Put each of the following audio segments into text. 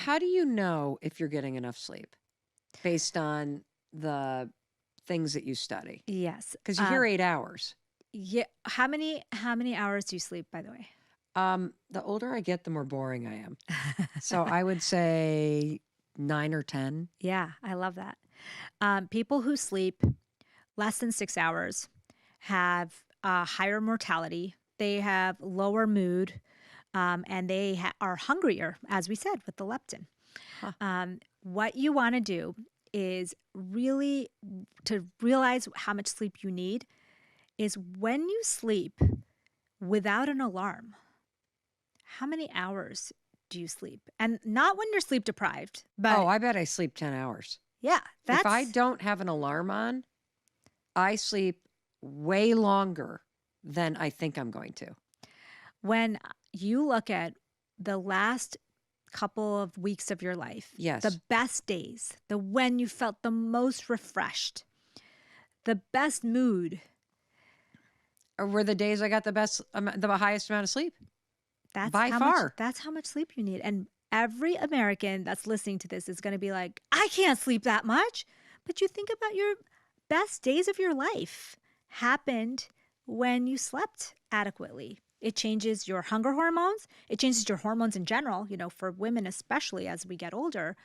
how do you know if you're getting enough sleep based on the things that you study? Yes. Because you hear 8 hours. Yeah. How many hours do you sleep, by the way? The older I get, the more boring I am. So I would say 9 or 10. Yeah, I love that. People who sleep less than 6 hours have higher mortality. They have lower mood, and they are hungrier, as we said, with the leptin. Huh. What you want to do is really to realize how much sleep you need is when you sleep without an alarm. How many hours do you sleep? And not when you're sleep deprived, but Oh, I bet I sleep 10 hours. yeah, If I don't have an alarm on, I sleep way longer than I think I'm going to. when you look at the last couple of weeks of your life, Yes. the best days, the when you felt the most refreshed, the best mood, Or were the days I got the highest amount of sleep. that's By how far. much that's how much sleep you need. And every American that's listening to this is going to be like, I can't sleep that much. But you think about your best days of your life happened when you slept adequately. It changes your hunger hormones. It changes your hormones in general, for women, especially as we get older.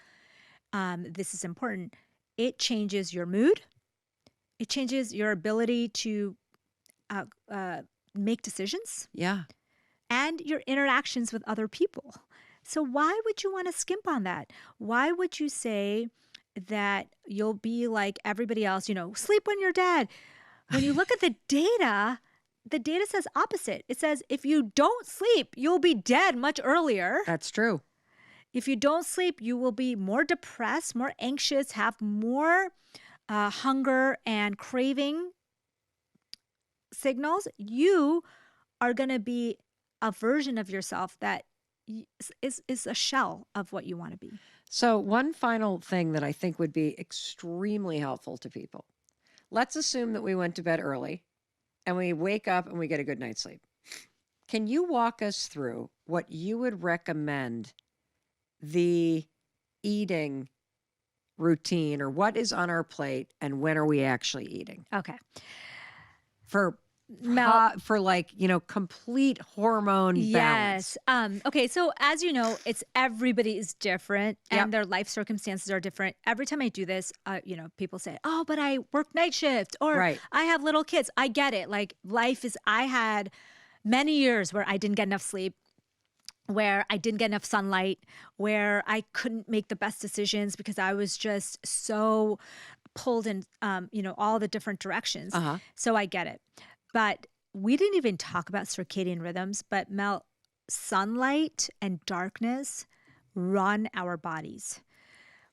This is important. It changes your mood. It changes your ability to make decisions Yeah. and your interactions with other people. So why would you want to skimp on that? Why would you say that you'll be like everybody else, sleep when you're dead? When you look at the data says opposite. It says if you don't sleep, you'll be dead much earlier. That's true. If you don't sleep, you will be more depressed, more anxious, have more hunger and craving signals. You are going to be a version of yourself that is a shell of what you want to be. So one final thing that I think would be extremely helpful to people. Let's assume that we went to bed early and we wake up and we get a good night's sleep. Can you walk us through what you would recommend the eating routine, or what is on our plate and when are we actually eating? Okay. For Mel, complete hormone balance. Yes. Okay. So as you know, everybody is different and Yep. their life circumstances are different. Every time I do this, people say, oh, but I work night shift or Right. I have little kids. I get it. Like I had many years where I didn't get enough sleep, where I didn't get enough sunlight, where I couldn't make the best decisions because I was just so pulled in, all the different directions. Uh-huh. So I get it. But we didn't even talk about circadian rhythms, but Mel, sunlight and darkness run our bodies.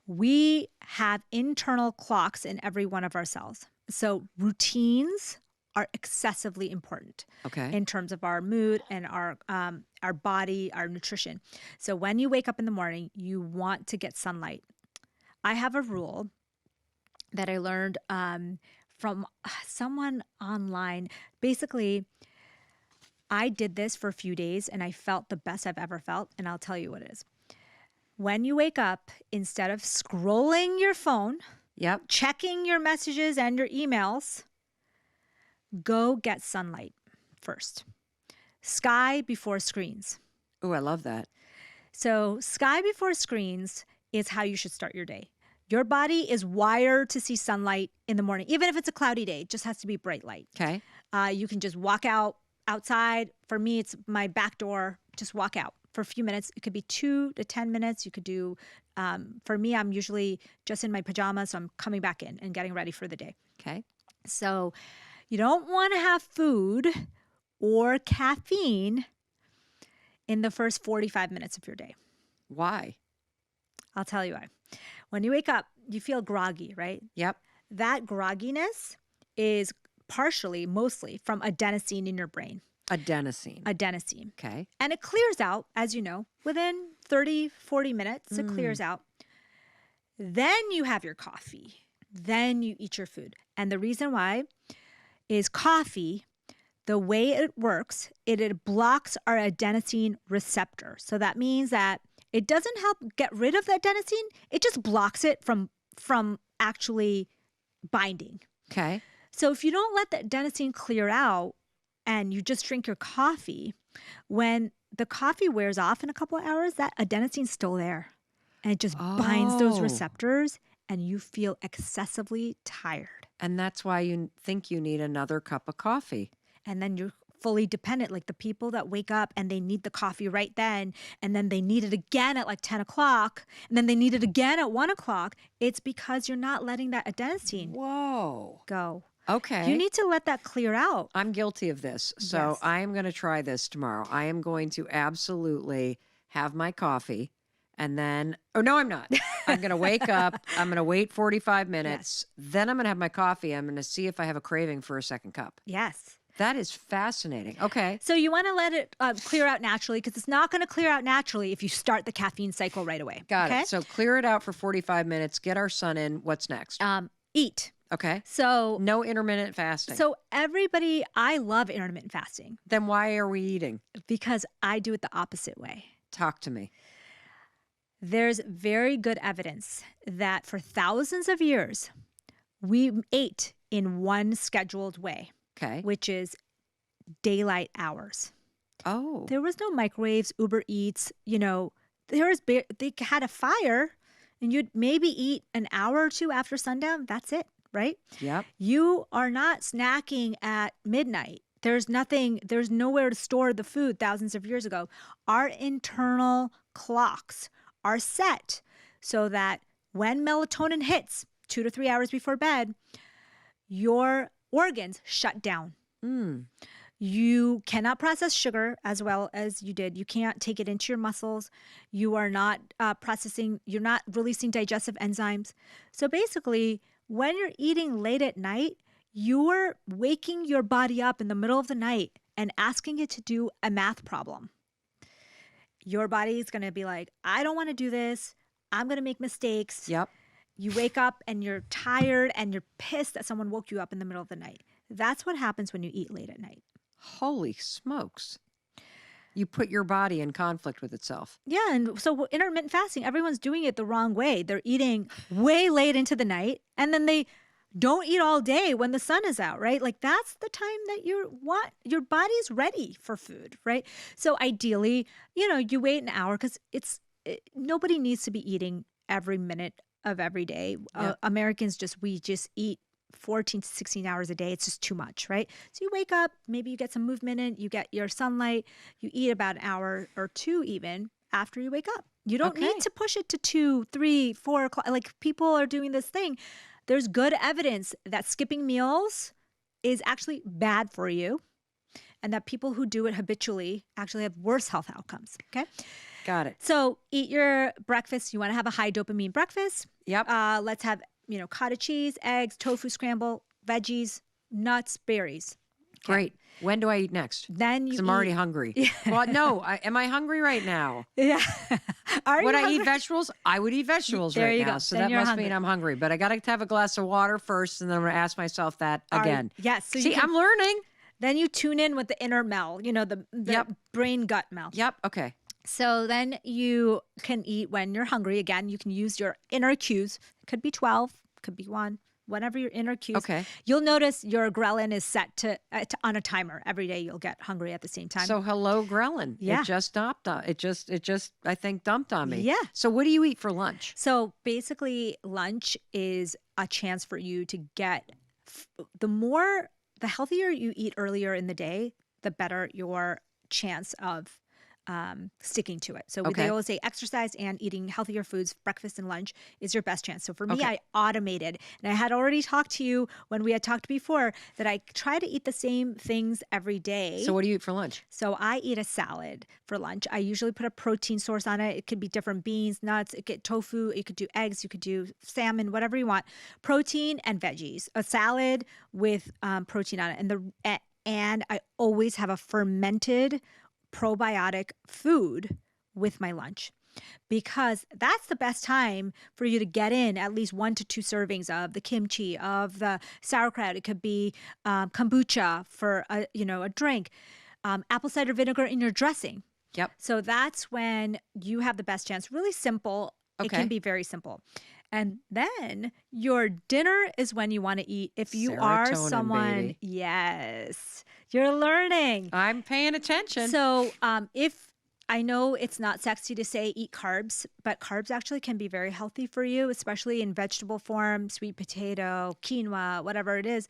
We have internal clocks in every one of our cells. So routines are excessively important Okay. in terms of our mood and our body, our nutrition. So when you wake up in the morning, you want to get sunlight. I have a rule that I learned from someone online. Basically, I did this for a few days and I felt the best I've ever felt. And I'll tell you what it is. When you wake up, instead of scrolling your phone, Yep. checking your messages and your emails, go get sunlight first. Sky before screens. Oh, I love that. So sky before screens is how you should start your day. Your body is wired to see sunlight in the morning. Even if it's a cloudy day, it just has to be bright light. Okay. You can just walk outside. For me, it's my back door. Just walk out for a few minutes. It could be 2 to 10 minutes. You could do, for me, I'm usually just in my pajamas. So I'm coming back in and getting ready for the day. Okay. So you don't want to have food or caffeine in the first 45 minutes of your day. Why? I'll tell you why. When you wake up, you feel groggy, right? Yep. That grogginess is mostly from adenosine in your brain. Adenosine. Okay. And it clears out, as you know, within 30, 40 minutes, it clears out. Then you have your coffee. Then you eat your food. And the reason why is coffee, the way it works, it blocks our adenosine receptor. So that means that It doesn't help get rid of that adenosine. It just blocks it from actually binding. Okay. So if you don't let the adenosine clear out and you just drink your coffee, when the coffee wears off in a couple of hours, that adenosine's still there. And it just binds those Oh. receptors and you feel excessively tired. And that's why you think you need another cup of coffee. And then you're fully dependent, like the people that wake up and they need the coffee right then, and then they need it again at like 10 o'clock, and then they need it again at 1 o'clock. It's because you're not letting that adenosine Whoa. go. Okay. You need to let that clear out. I'm guilty of this. So Yes. I am going to try this tomorrow. I am going to absolutely have my coffee and then, oh, no, I'm not. I'm going to wake up. I'm going to wait 45 minutes. Then I'm going to have my coffee. I'm going to see if I have a craving for a second cup. Yes. That is fascinating. Okay. So you want to let it clear out naturally because it's not going to clear out naturally if you start the caffeine cycle right away. Got okay? it. So clear it out for 45 minutes. Get our son in. What's next? Eat. Okay. So No intermittent fasting. I love intermittent fasting Then why are we eating? because I do it the opposite way. Talk to me. There's very good evidence that for thousands of years, we ate in one scheduled way, Okay. which is daylight hours. Oh. There was no microwaves, Uber Eats, they had a fire and you'd maybe eat an hour or two after sundown. That's it, right? Yep. You are not snacking at midnight. There's nowhere to store the food thousands of years ago. Our internal clocks are set so that when melatonin hits 2 to 3 hours before bed, your organs shut down. You cannot process sugar as well as you did. You can't take it into your muscles. You are not you're not releasing digestive enzymes. So basically, when you're eating late at night, you're waking your body up in the middle of the night and asking it to do a math problem. Your body is going to be like, I don't want to do this. I'm going to make mistakes. Yep. You wake up and you're tired and you're pissed that someone woke you up in the middle of the night. That's what happens when you eat late at night. Holy smokes. You put your body in conflict with itself. Yeah, and so intermittent fasting, everyone's doing it the wrong way. They're eating way late into the night, and then they don't eat all day when the sun is out, right? Like that's the time that your body's ready for food, right? So ideally, you wait an hour because nobody needs to be eating every minute of every day. Yep. Americans we just eat 14 to 16 hours a day. It's just too much, right? So you wake up, maybe you get some movement in, you get your sunlight, you eat about an hour or two even after you wake up. You don't Okay. need to push it to 2, 3, 4 o'clock. Like people are doing this thing. There's good evidence that skipping meals is actually bad for you and that people who do it habitually actually have worse health outcomes, okay? Got it. So eat your breakfast. You want to have a high dopamine breakfast. Yep. Let's have, cottage cheese, eggs, tofu scramble, veggies, nuts, berries. Okay. Great. When do I eat next? Then you Because I'm already hungry. Well, no. Am I hungry right now? Yeah. Would I eat vegetables? I would eat vegetables There right you now. go. So Then that you're must hungry. mean I'm hungry. But I got to have a glass of water first, and then I'm going to ask myself that again. Yes. So See, I'm learning. then you tune in with the inner Mel, the Yep. brain gut Mel. Yep. Okay. So then you can eat when you're hungry. Again, you can use your inner cues. It could be 12, could be 1, whenever your inner cues. Okay. You'll notice your ghrelin is set to on a timer. Every day you'll get hungry at the same time. So hello, ghrelin. Yeah. It just dumped on. It just I think dumped on me. Yeah. So what do you eat for lunch? So basically, lunch is a chance for you to get the healthier you eat earlier in the day, the better your chance of sticking to it. So Okay. they always say exercise and eating healthier foods, breakfast and lunch is your best chance. So for me, Okay. I automated, and I had already talked to you when we had talked before that I try to eat the same things every day. So what do you eat for lunch? So I eat a salad for lunch. I usually put a protein source on it. It could be different beans, nuts, it could tofu, you could do eggs, you could do salmon, whatever you want. Protein and veggies. A salad with protein on it. And I always have a fermented probiotic food with my lunch because that's the best time for you to get in at least 1 to 2 servings of the kimchi, of the sauerkraut. It could be kombucha for a drink, apple cider vinegar in your dressing. Yep. So that's when you have the best chance. Really simple. It Okay. can be very simple. And then your dinner is when you want to eat. If you are Serotonin, someone, baby. yes, you're learning. I'm paying attention. So if I know it's not sexy to say eat carbs, but carbs actually can be very healthy for you, especially in vegetable form, sweet potato, quinoa, whatever it is.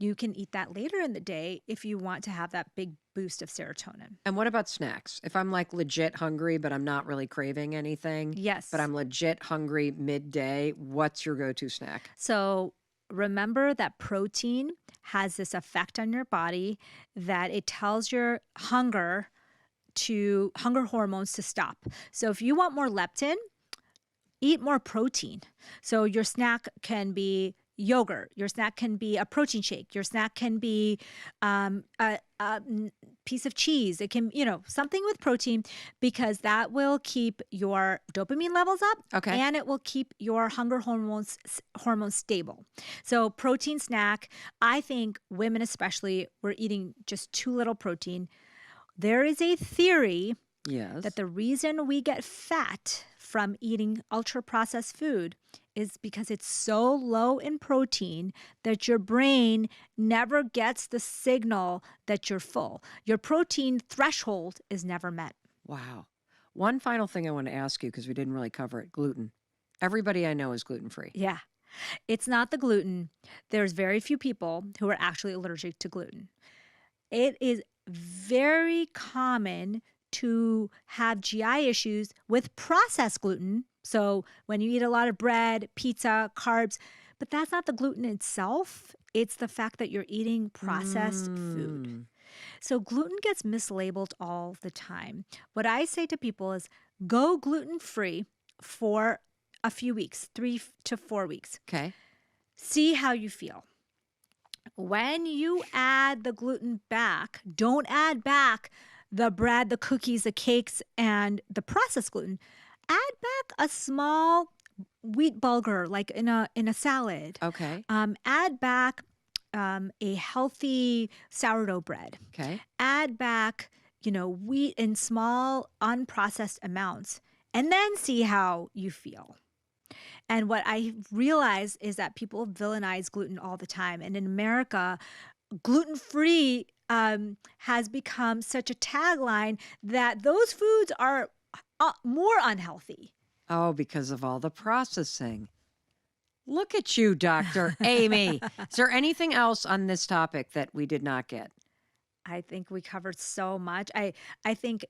You can eat that later in the day if you want to have that big boost of serotonin. And what about snacks? If I'm like legit hungry, but I'm not really craving anything, Yes. but I'm legit hungry midday, what's your go-to snack? So remember that protein has this effect on your body that it tells your hunger hormones to stop. So if you want more leptin, eat more protein. So your snack can be yogurt. Your snack can be a protein shake. Your snack can be a piece of cheese. It can, something with protein, because that will keep your dopamine levels up. Okay. And it will keep your hunger hormones stable. So protein snack, I think women especially, we're eating just too little protein. There is a theory that the reason we get fat from eating ultra-processed food is because it's so low in protein that your brain never gets the signal that you're full. Your protein threshold is never met. Wow. One final thing I want to ask you, because we didn't really cover it, gluten. Everybody I know is gluten-free. Yeah. It's not the gluten. There's very few people who are actually allergic to gluten. It is very common to have GI issues with processed gluten. So when you eat a lot of bread, pizza, carbs, but that's not the gluten itself. It's the fact that you're eating processed food. So gluten gets mislabeled all the time. What I say to people is go gluten-free for a few weeks, 3 to 4 weeks. Okay. See how you feel. When you add the gluten back, don't add back the bread, the cookies, the cakes, and the processed gluten. Add back a small wheat bulgur, like in a salad. Okay. Add back a healthy sourdough bread. Okay. Add back, wheat in small, unprocessed amounts, and then see how you feel. And what I realize is that people villainize gluten all the time. And in America, gluten-free has become such a tagline that those foods are more unhealthy. Oh, because of all the processing. Look at you, Dr. Amy. Is there anything else on this topic that we did not get? I think we covered so much. I think,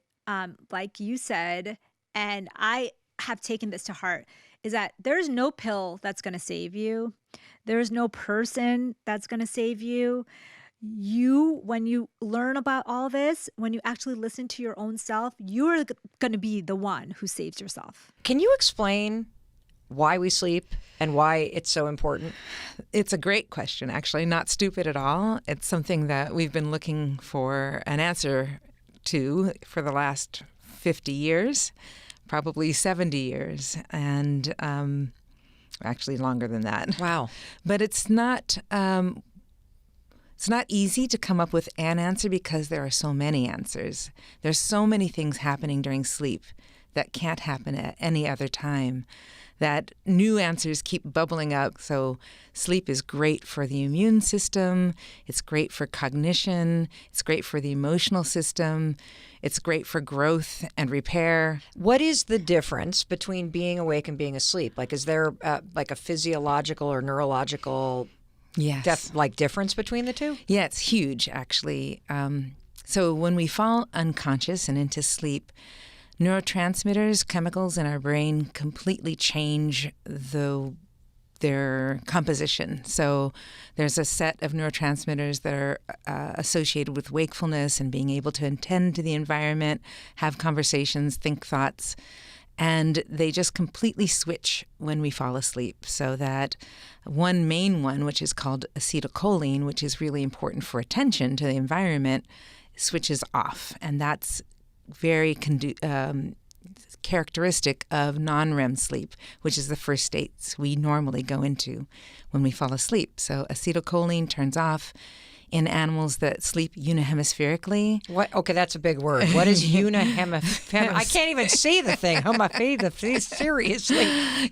like you said, and I have taken this to heart, is that there's no pill that's going to save you. There's no person that's going to save you. When you learn about all this, when you actually listen to your own self, you're going to be the one who saves yourself. Can you explain why we sleep and why it's so important? It's a great question, actually, not stupid at all. It's something that we've been looking for an answer to for the last 50 years, probably 70 years, and actually longer than that. Wow. But it's not easy to come up with an answer because there are so many answers. There's so many things happening during sleep that can't happen at any other time, that new answers keep bubbling up. So sleep is great for the immune system. It's great for cognition. It's great for the emotional system. It's great for growth and repair. What is the difference between being awake and being asleep? Like, is there like a physiological or neurological difference between the two? Yeah, it's huge, actually. So when we fall unconscious and into sleep, neurotransmitters, chemicals in our brain completely change their composition. So there's a set of neurotransmitters that are associated with wakefulness and being able to attend to the environment, have conversations, think thoughts. And they just completely switch when we fall asleep. So that one main one, which is called acetylcholine, which is really important for attention to the environment, switches off. And that's very characteristic of non-REM sleep, which is the first states we normally go into when we fall asleep. So acetylcholine turns off. in animals that sleep unihemispherically. What? Okay, that's a big word. What is unihemisphere? I can't even say the thing. Seriously.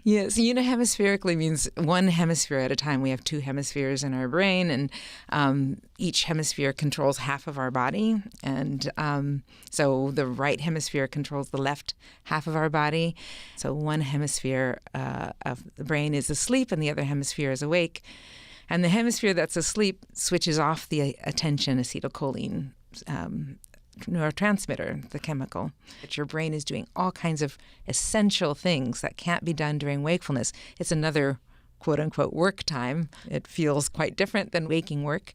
Yes, unihemispherically means one hemisphere at a time. We have two hemispheres in our brain, and each hemisphere controls half of our body. And so the right hemisphere controls the left half of our body. So one hemisphere of the brain is asleep and the other hemisphere is awake. And the hemisphere that's asleep switches off the attention acetylcholine neurotransmitter, the chemical. But your brain is doing all kinds of essential things that can't be done during wakefulness. It's another quote-unquote work time. It feels quite different than waking work.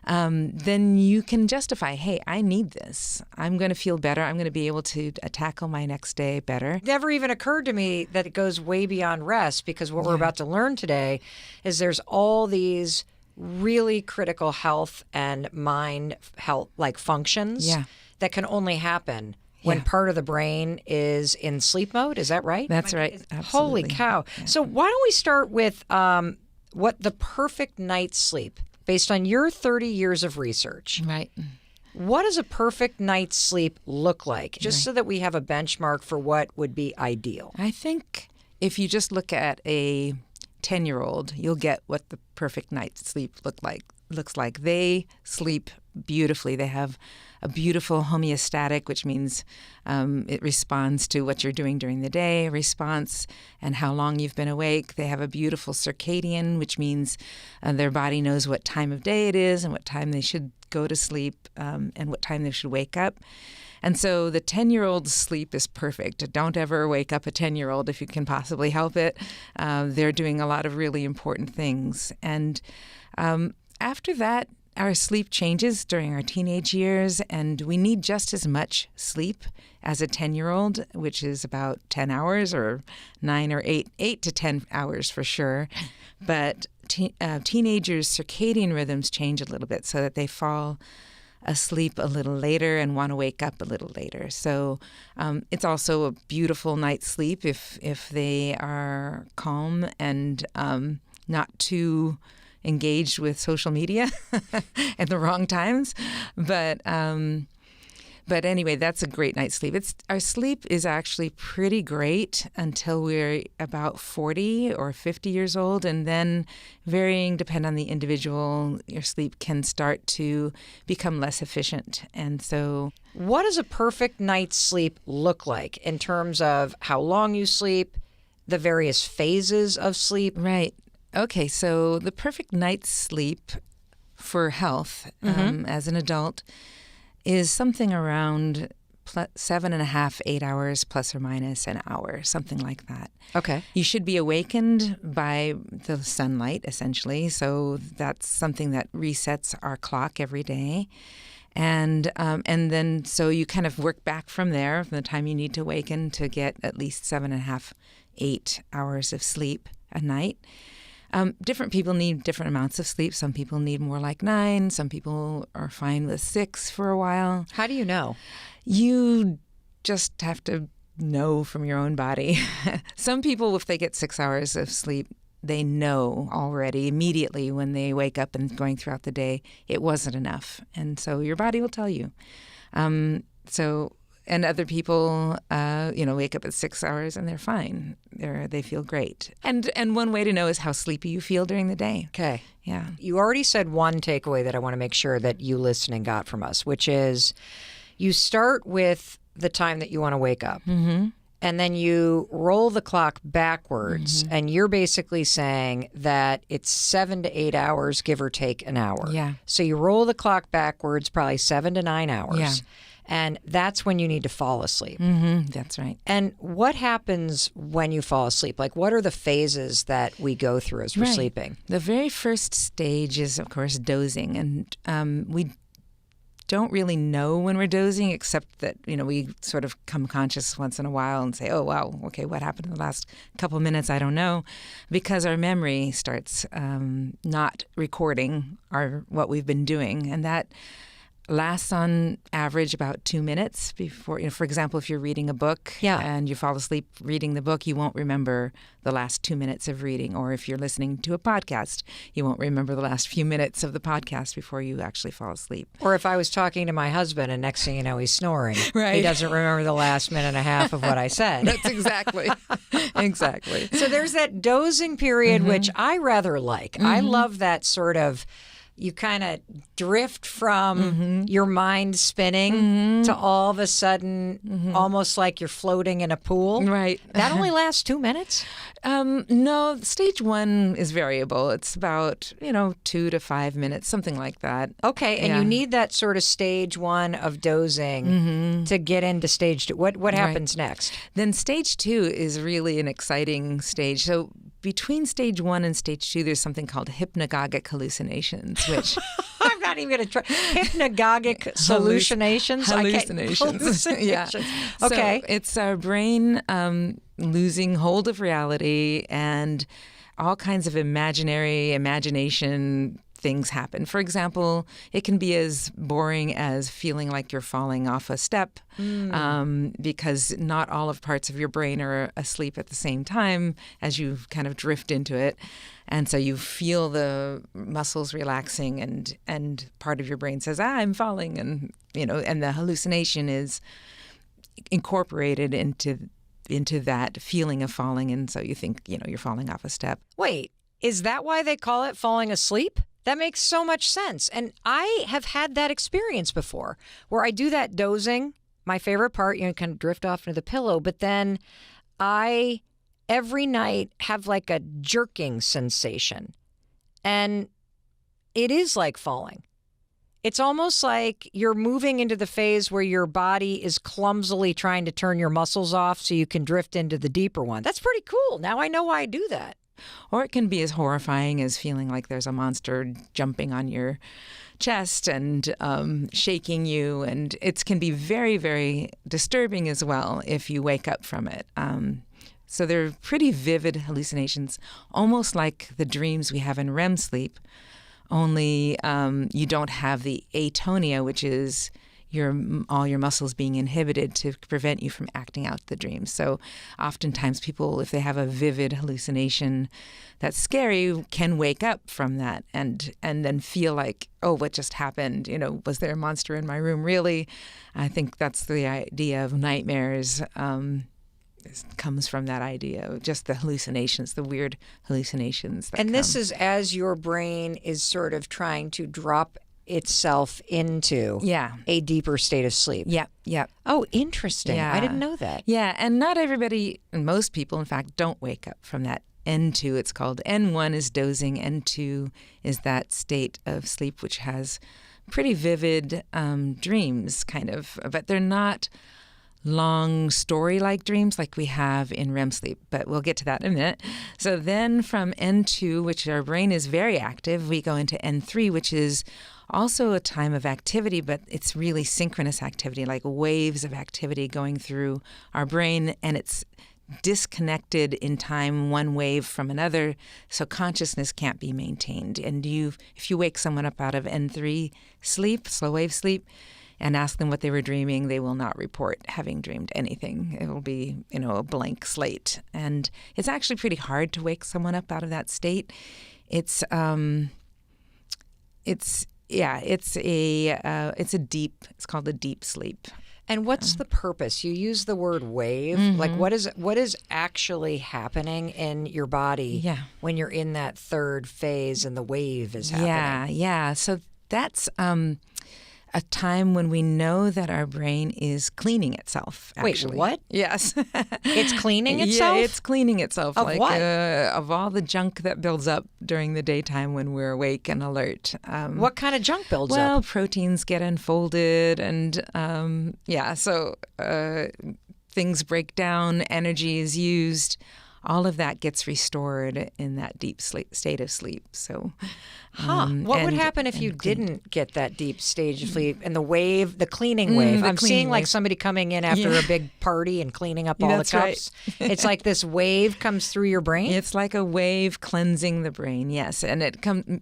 Then you can justify, hey, I need this. I'm going to feel better. I'm going to be able to tackle my next day better. It never even occurred to me that it goes way beyond rest, because what we're about to learn today is there's all these really critical health and mind health like functions that can only happen when part of the brain is in sleep mode. Is that right? That's right. Holy Absolutely. cow. Yeah. So why don't we start with what the perfect night's sleep, based on your 30 years of research. Right. What does a perfect night's sleep look like? Just so that we have a benchmark for what would be ideal. I think if you just look at a 10-year-old, you'll get what the perfect night's sleep looks like. They sleep beautifully. They have a beautiful homeostatic, which means it responds to what you're doing during the day, response and how long you've been awake. They have a beautiful circadian, which means their body knows what time of day it is and what time they should go to sleep and what time they should wake up. And so the 10-year-old's sleep is perfect. Don't ever wake up a 10-year-old if you can possibly help it. They're doing a lot of really important things. And after that, our sleep changes during our teenage years, and we need just as much sleep as a 10-year-old, which is about 10 hours or 9 or 8 to 10 hours for sure. But teenagers' circadian rhythms change a little bit so that they fall asleep a little later and want to wake up a little later. So it's also a beautiful night's sleep if they are calm and not too engaged with social media at the wrong times. But anyway, that's a great night's sleep. Our sleep is actually pretty great until we're about 40 or 50 years old. And then varying, depending on the individual, your sleep can start to become less efficient. And so what does a perfect night's sleep look like in terms of how long you sleep, the various phases of sleep? Right. Okay, so the perfect night's sleep for health as an adult is something around 7.5, 8 hours plus or minus an hour, something like that. Okay. You should be awakened by the sunlight, essentially. So that's something that resets our clock every day. And then so you kind of work back from there, from the time you need to awaken to get at least 7.5, 8 hours of sleep a night. Different people need different amounts of sleep. Some people need more like 9. Some people are fine with 6 for a while. How do you know? You just have to know from your own body. Some people, if they get 6 hours of sleep, they know already immediately when they wake up and going throughout the day, it wasn't enough. And so your body will tell you. And other people, wake up at 6 hours and they're fine. They feel great. And one way to know is how sleepy you feel during the day. Okay. Yeah. You already said one takeaway that I want to make sure that you listening got from us, which is you start with the time that you want to wake up. Mm-hmm. And then you roll the clock backwards, and you're basically saying that it's 7 to 8 hours, give or take an hour. Yeah. So you roll the clock backwards, probably 7 to 9 hours. Yeah. And that's when you need to fall asleep. Mm-hmm. That's right. And what happens when you fall asleep? Like, what are the phases that we go through as we're sleeping? The very first stage is, of course, dozing. And we don't really know when we're dozing, except that, we sort of come conscious once in a while and say, oh, wow, okay, what happened in the last couple minutes? I don't know. Because our memory starts not recording what we've been doing. And that lasts on average about 2 minutes before, for example, if you're reading a book and you fall asleep reading the book, you won't remember the last 2 minutes of reading. Or if you're listening to a podcast, you won't remember the last few minutes of the podcast before you actually fall asleep. Or if I was talking to my husband and next thing you know, he's snoring. Right. He doesn't remember the last minute and a half of what I said. That's exactly. Exactly. So there's that dozing period, which I rather like. I love that sort of, you kind of drift from your mind spinning to all of a sudden almost like you're floating in a pool. Right. That only lasts 2 minutes? No, stage 1 is variable. It's about, 2 to 5 minutes, something like that. Okay, and you need that sort of stage 1 of dozing to get into stage 2. What happens next? Then stage 2 is really an exciting stage. So between stage 1 and stage 2, there's something called hypnagogic hallucinations, which I'm not even going to try. Hypnagogic hallucinations? Hallucinations. Yeah. Okay. So it's our brain losing hold of reality, and all kinds of imagination things happen. For example, it can be as boring as feeling like you're falling off a step because not all of parts of your brain are asleep at the same time as you kind of drift into it. And so you feel the muscles relaxing and part of your brain says, I'm falling. And, and the hallucination is incorporated into that feeling of falling. And so you think, you're falling off a step. Wait, is that why they call it falling asleep? That makes so much sense. And I have had that experience before where I do that dozing. My favorite part, kind of drift off into the pillow. But then I, every night, have like a jerking sensation. And it is like falling. It's almost like you're moving into the phase where your body is clumsily trying to turn your muscles off so you can drift into the deeper one. That's pretty cool. Now I know why I do that. Or it can be as horrifying as feeling like there's a monster jumping on your chest and shaking you. And it can be very, very disturbing as well if you wake up from it. So they're pretty vivid hallucinations, almost like the dreams we have in REM sleep, only you don't have the atonia, which is all your muscles being inhibited to prevent you from acting out the dreams. So oftentimes people, if they have a vivid hallucination that's scary, can wake up from that and then feel like, oh, what just happened? Was there a monster in my room? Really? I think that's the idea of nightmares. Comes from that idea of just the hallucinations, the weird hallucinations. And this is as your brain is sort of trying to drop itself into a deeper state of sleep. Yep. Oh, interesting. Yeah. I didn't know that. Yeah, and not everybody, and most people, in fact, don't wake up from that N2. It's called N1 is dozing, N2 is that state of sleep which has pretty vivid dreams, kind of, but they're not long story-like dreams like we have in REM sleep, but we'll get to that in a minute. So then from N2, which our brain is very active, we go into N3, which is also a time of activity, but it's really synchronous activity, like waves of activity going through our brain, and it's disconnected in time, one wave from another, so consciousness can't be maintained. And if you wake someone up out of N3 sleep, slow wave sleep, and ask them what they were dreaming, they will not report having dreamed anything. It will be, a blank slate. And it's actually pretty hard to wake someone up out of that state. It's called a deep sleep. And what's the purpose? You use the word wave. Like what is actually happening in your body when you're in that third phase and the wave is happening? Yeah. So that's a time when we know that our brain is cleaning itself, actually. Wait, what? Yes. It's cleaning itself? Yeah, it's cleaning itself. Of what? Of all the junk that builds up during the daytime when we're awake and alert. What kind of junk builds up? Well, proteins get unfolded and, so things break down, energy is used. All of that gets restored in that deep state of sleep. So, what would happen if you didn't get that deep stage of sleep and the cleaning wave? I'm seeing like somebody coming in after a big party and cleaning up all the cups. Right. It's like this wave comes through your brain? It's like a wave cleansing the brain, yes. And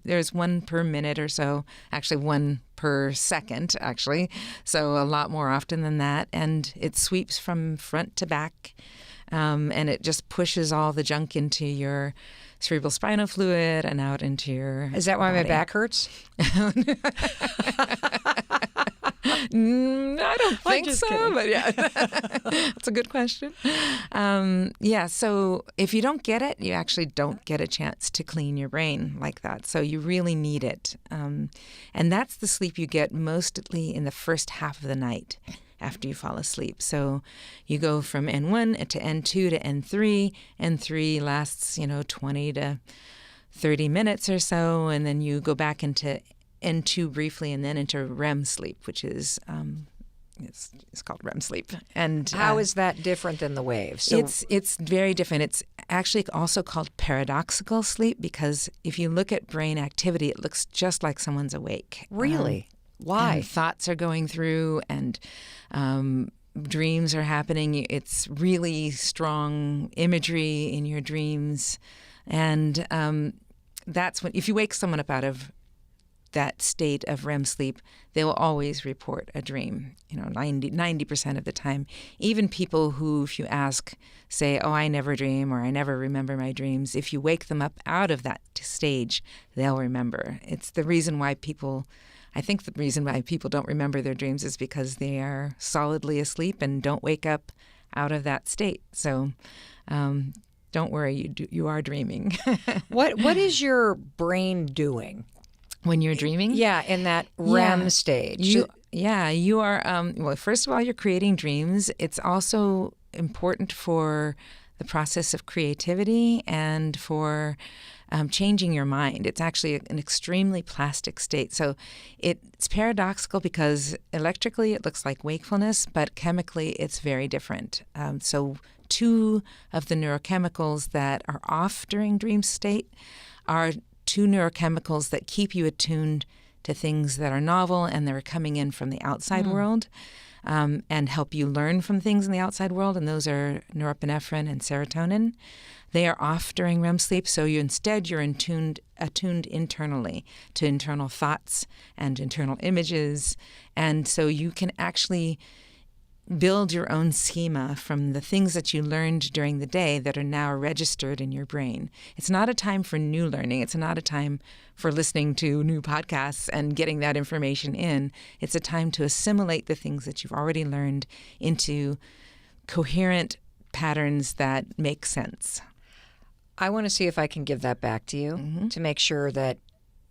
there's one per minute or so, actually one per per second, actually. So a lot more often than that. And it sweeps from front to back. And it just pushes all the junk into your cerebral spinal fluid and out into your Is that why my body. back hurts? I don't think just so, kidding. but yeah, that's a good question. So if you don't get it, you actually don't get a chance to clean your brain like that. So you really need it. And that's the sleep you get mostly in the first half of the night after you fall asleep. So you go from N1 to N2 to N3. N3 lasts, 20 to 30 minutes or so, and then you go back into N2 briefly, and then into REM sleep, which is it's called REM sleep. And How is that different than the waves? So, it's very different. It's actually also called paradoxical sleep because if you look at brain activity, it looks just like someone's awake. really? Why? And thoughts are going through, and dreams are happening. It's really strong imagery in your dreams, and that's when if you wake someone up out of that state of REM sleep, they will always report a dream, 90% of the time. Even people who, if you ask, say, oh, I never dream or I never remember my dreams, if you wake them up out of that stage, they'll remember. It's the reason why I think the reason why people don't remember their dreams is because they are solidly asleep and don't wake up out of that state. So don't worry, you are dreaming. What is your brain doing? When you're dreaming? Yeah, in that REM stage. You are, well, first of all, you're creating dreams. It's also important for the process of creativity and for changing your mind. It's actually an extremely plastic state. So it's paradoxical because electrically it looks like wakefulness, but chemically it's very different. So two of the neurochemicals that are off during dream state are two neurochemicals that keep you attuned to things that are novel and that are coming in from the outside world and help you learn from things in the outside world. And those are norepinephrine and serotonin. They are off during REM sleep, so you're attuned internally to internal thoughts and internal images. And so you can actually build your own schema from the things that you learned during the day that are now registered in your brain. It's not a time for new learning. It's not a time for listening to new podcasts and getting that information in. It's a time to assimilate the things that you've already learned into coherent patterns that make sense. I want to see if I can give that back to you to make sure that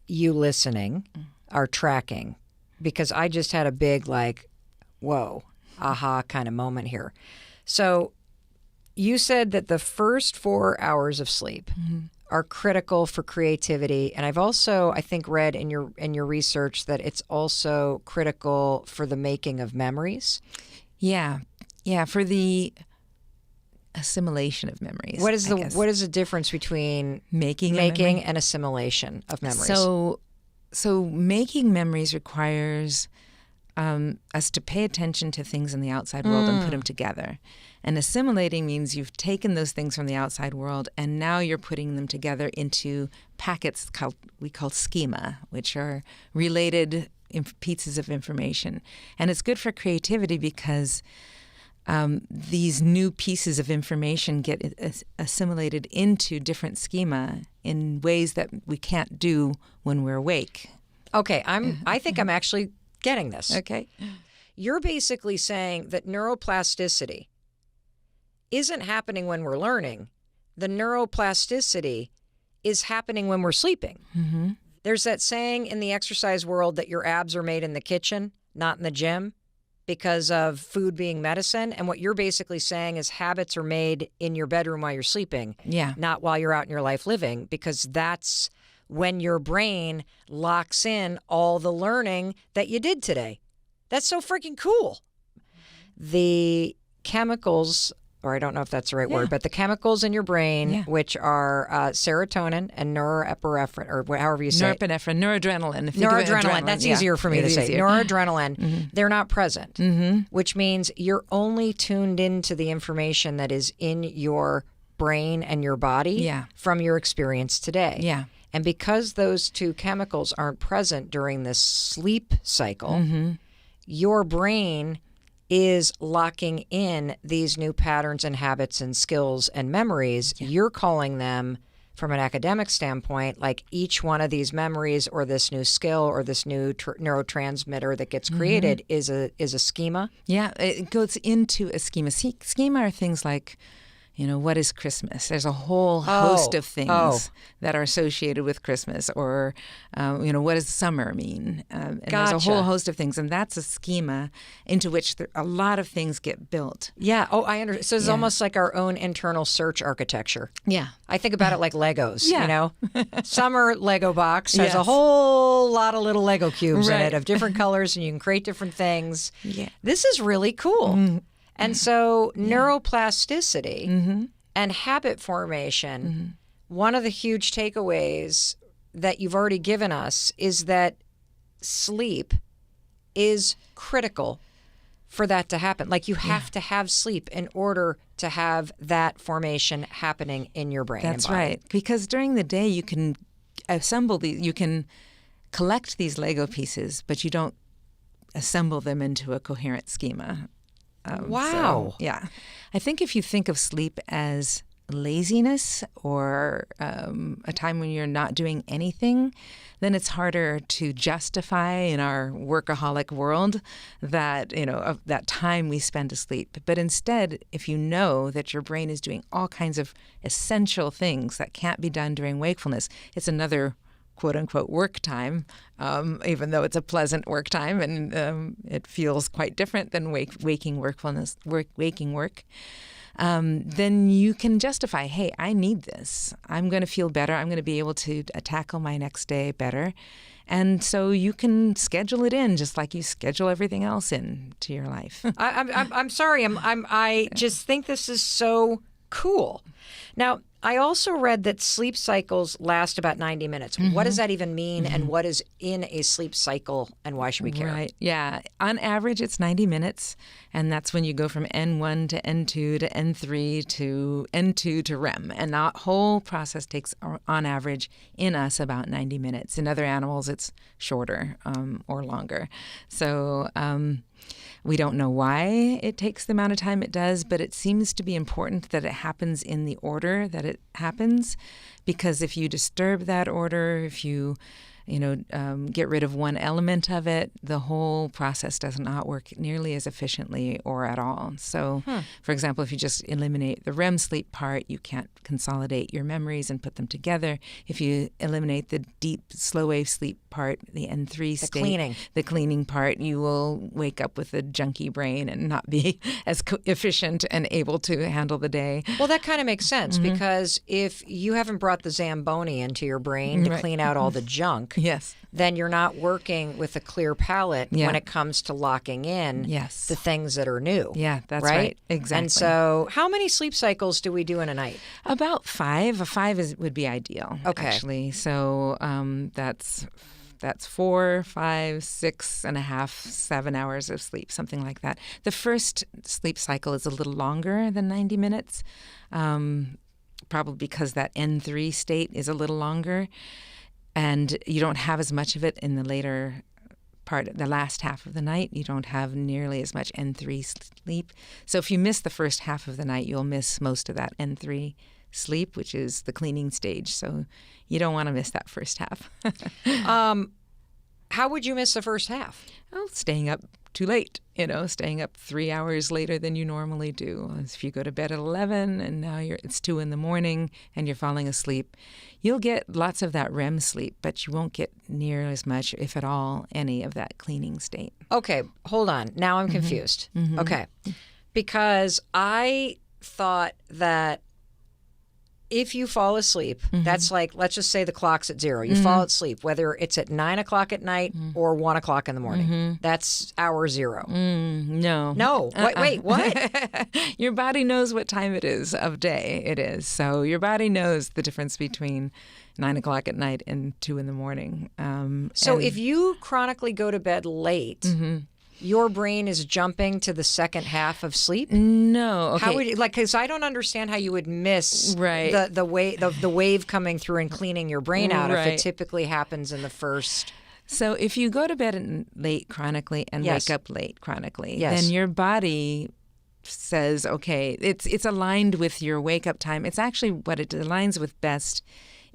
you listening are tracking, because I just had a big whoa, aha kind of moment here. So you said that the first 4 hours of sleep are critical for creativity. And I've also, I think, read in your research that it's also critical for the making of memories. Yeah, for the assimilation of memories. What is the difference between making and assimilation of memories? So making memories requires us to pay attention to things in the outside world and put them together. And assimilating means you've taken those things from the outside world and now you're putting them together into packets we call schema, which are related pieces of information. And it's good for creativity because these new pieces of information get assimilated into different schema in ways that we can't do when we're awake. Okay, I think I'm actually getting this. Okay. You're basically saying that neuroplasticity isn't happening when we're learning. The neuroplasticity is happening when we're sleeping. Mm-hmm. There's that saying in the exercise world that your abs are made in the kitchen, not in the gym, because of food being medicine. And what you're basically saying is habits are made in your bedroom while you're sleeping, not while you're out in your life living, because that's when your brain locks in all the learning that you did today. That's so freaking cool. The chemicals, or I don't know if that's the right word, but the chemicals in your brain, which are serotonin and norepinephrine, or however you say it. Norepinephrine, noradrenaline. Noradrenaline, that's easier for me to say. Noradrenaline, they're not present, which means you're only tuned into the information that is in your brain and your body from your experience today. Yeah. And because those two chemicals aren't present during this sleep cycle, your brain is locking in these new patterns and habits and skills and memories. You're calling them, from an academic standpoint, like each one of these memories or this new skill or this new neurotransmitter that gets created is a schema. Yeah, it goes into a schema. Schema are things like, what is Christmas? There's a whole host of things that are associated with Christmas, or, what does summer mean? And there's a whole host of things, and that's a schema into which a lot of things get built. Yeah. Oh, I understand. So it's almost like our own internal search architecture. Yeah. I think about it like Legos, Yeah. Summer Lego box has a whole lot of little Lego cubes in it of different colors, and you can create different things. Yeah. This is really cool. And so neuroplasticity and habit formation, one of the huge takeaways that you've already given us is that sleep is critical for that to happen. Like you have to have sleep in order to have that formation happening in your brain. That's and body. right. Because during the day you can assemble you can collect these Lego pieces, but you don't assemble them into a coherent schema. Wow. Yeah. I think if you think of sleep as laziness or a time when you're not doing anything, then it's harder to justify in our workaholic world that, of that time we spend asleep. But instead, if you know that your brain is doing all kinds of essential things that can't be done during wakefulness, it's another quote unquote work time, even though it's a pleasant work time and it feels quite different than waking wakefulness, waking work. Then you can justify, hey, I need this. I'm going to feel better. I'm going to be able to tackle my next day better. And so you can schedule it in just like you schedule everything else in to your life. I'm sorry. I just think this is so cool. Now, I also read that sleep cycles last about 90 minutes. What does that even mean, and what is in a sleep cycle, and why should we care? Right. Yeah. On average, it's 90 minutes, and that's when you go from N1 to N2 to N3 to N2 to REM. And that whole process takes, on average, in us about 90 minutes. In other animals, it's shorter or longer. So we don't know why it takes the amount of time it does, but it seems to be important that it happens in the order that it happens, because if you disturb that order, if you get rid of one element of it, the whole process does not work nearly as efficiently or at all. So, for example, if you just eliminate the REM sleep part, you can't consolidate your memories and put them together. If you eliminate the deep, slow wave sleep part, the N3 state, the cleaning part, you will wake up with a junky brain and not be as efficient and able to handle the day. Well, that kind of makes sense, because if you haven't brought the Zamboni into your brain to clean out all the junk, yes, then you're not working with a clear palette when it comes to locking in the things that are new. Yeah, that's right. Exactly. And so how many sleep cycles do we do in a night? About 5. A 5 would be ideal, actually. So that's 4, 5, 6 and a half, 7 hours of sleep, something like that. The first sleep cycle is a little longer than 90 minutes, probably because that N3 state is a little longer. And you don't have as much of it in the later part, the last half of the night. You don't have nearly as much N3 sleep. So if you miss the first half of the night, you'll miss most of that N3 sleep, which is the cleaning stage. So you don't want to miss that first half. How would you miss the first half? Well, staying up too late, staying up 3 hours later than you normally do. If you go to bed at 11 and now it's 2 in the morning and you're falling asleep, you'll get lots of that REM sleep, but you won't get near as much, if at all, any of that cleaning state. Okay, hold on. Now I'm confused. Okay, because I thought that if you fall asleep, that's like, let's just say the clock's at 0. You fall asleep, whether it's at 9 o'clock at night or 1 o'clock in the morning. That's hour 0. No. No. Wait, what? Your body knows what time it is of day it is. So your body knows the difference between 9 o'clock at night and 2 in the morning. So if you chronically go to bed late, your brain is jumping to the second half of sleep? No. Okay. How would you, like, because I don't understand how you would miss Right. the wave coming through and cleaning your brain out if it Right. typically happens in the first. So if you go to bed late chronically and Yes. wake up late chronically, Yes. then your body says, okay, it's aligned with your wake up time. It's actually what it aligns with best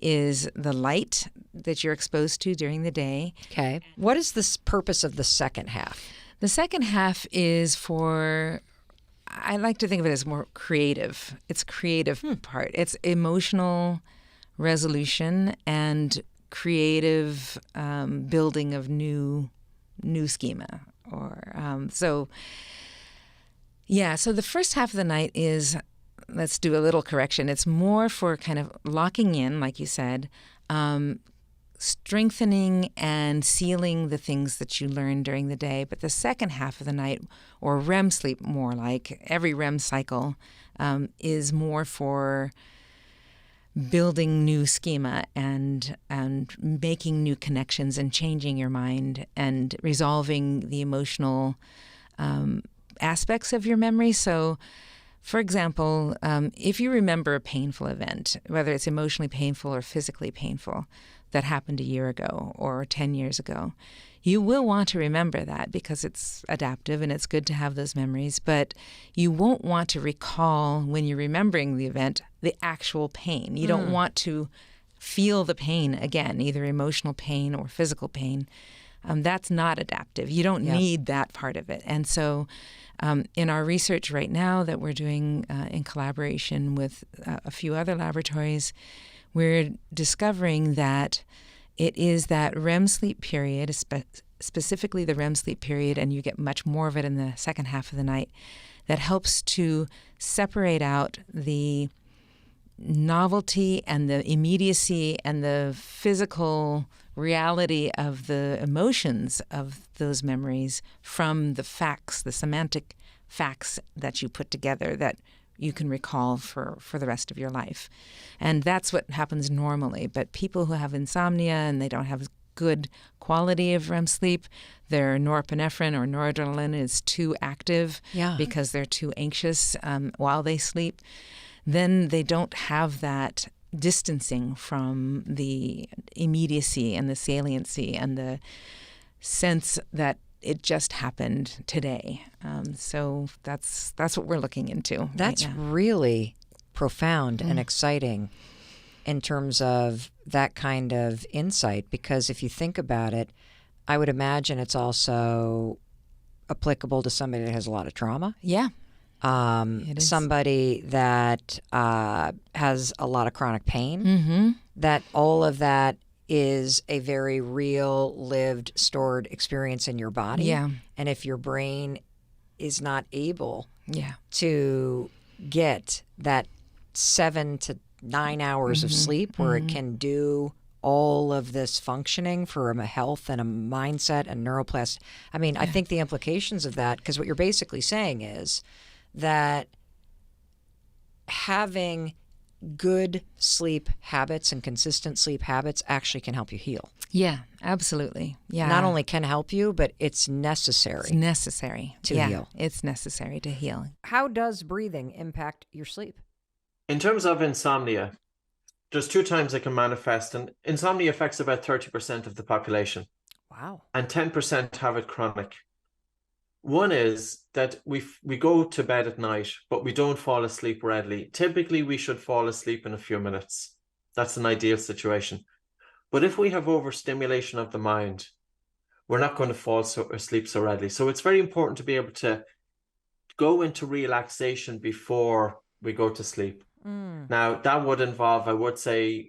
is the light that you're exposed to during the day. Okay. What is the purpose of the second half? The second half is for, I like to think of it as more creative. It's creative part. It's emotional resolution and creative building of new schema. Or so the first half of the night is, let's do a little correction. It's more for kind of locking in, like you said, strengthening and sealing the things that you learned during the day. But the second half of the night, or REM sleep more like, every REM cycle is more for building new schema and making new connections and changing your mind and resolving the emotional aspects of your memory. So, for example, if you remember a painful event, whether it's emotionally painful or physically painful, that happened a year ago or 10 years ago, you will want to remember that because it's adaptive and it's good to have those memories. But you won't want to recall, when you're remembering the event, the actual pain. You don't want to feel the pain again, either emotional pain or physical pain. That's not adaptive. You don't need that part of it. And so in our research right now that we're doing in collaboration with a few other laboratories, we're discovering that it is that REM sleep period, specifically the REM sleep period, and you get much more of it in the second half of the night, that helps to separate out the novelty and the immediacy and the physical reality of the emotions of those memories from the facts, the semantic facts that you put together that you can recall for the rest of your life. And that's what happens normally. But people who have insomnia and they don't have good quality of REM sleep, their norepinephrine or noradrenaline is too active because they're too anxious while they sleep, then they don't have that distancing from the immediacy and the saliency and the sense that it just happened today. So that's what we're looking into. That's right now. really profound and exciting in terms of that kind of insight, because if you think about it, I would imagine it's also applicable to somebody that has a lot of trauma. Yeah. It is. Somebody that has a lot of chronic pain, that all of that is a very real, lived, stored experience in your body. Yeah. And if your brain is not able Yeah. to get that 7 to 9 hours of sleep where it can do all of this functioning for a health and a mindset and neuroplasticity. I mean, I think the implications of that, because what you're basically saying is that having good sleep habits and consistent sleep habits actually can help you heal. Yeah, absolutely. Yeah. Not only can help you, but it's necessary. It's necessary to heal. It's necessary to heal. How does breathing impact your sleep? In terms of insomnia, there's 2 times it can manifest, and insomnia affects about 30% of the population, Wow. and 10% have it chronic. One is that we go to bed at night, but we don't fall asleep readily. Typically, we should fall asleep in a few minutes. That's an ideal situation. But if we have overstimulation of the mind, we're not going to fall asleep so readily. So it's very important to be able to go into relaxation before we go to sleep. Now, that would involve, I would say,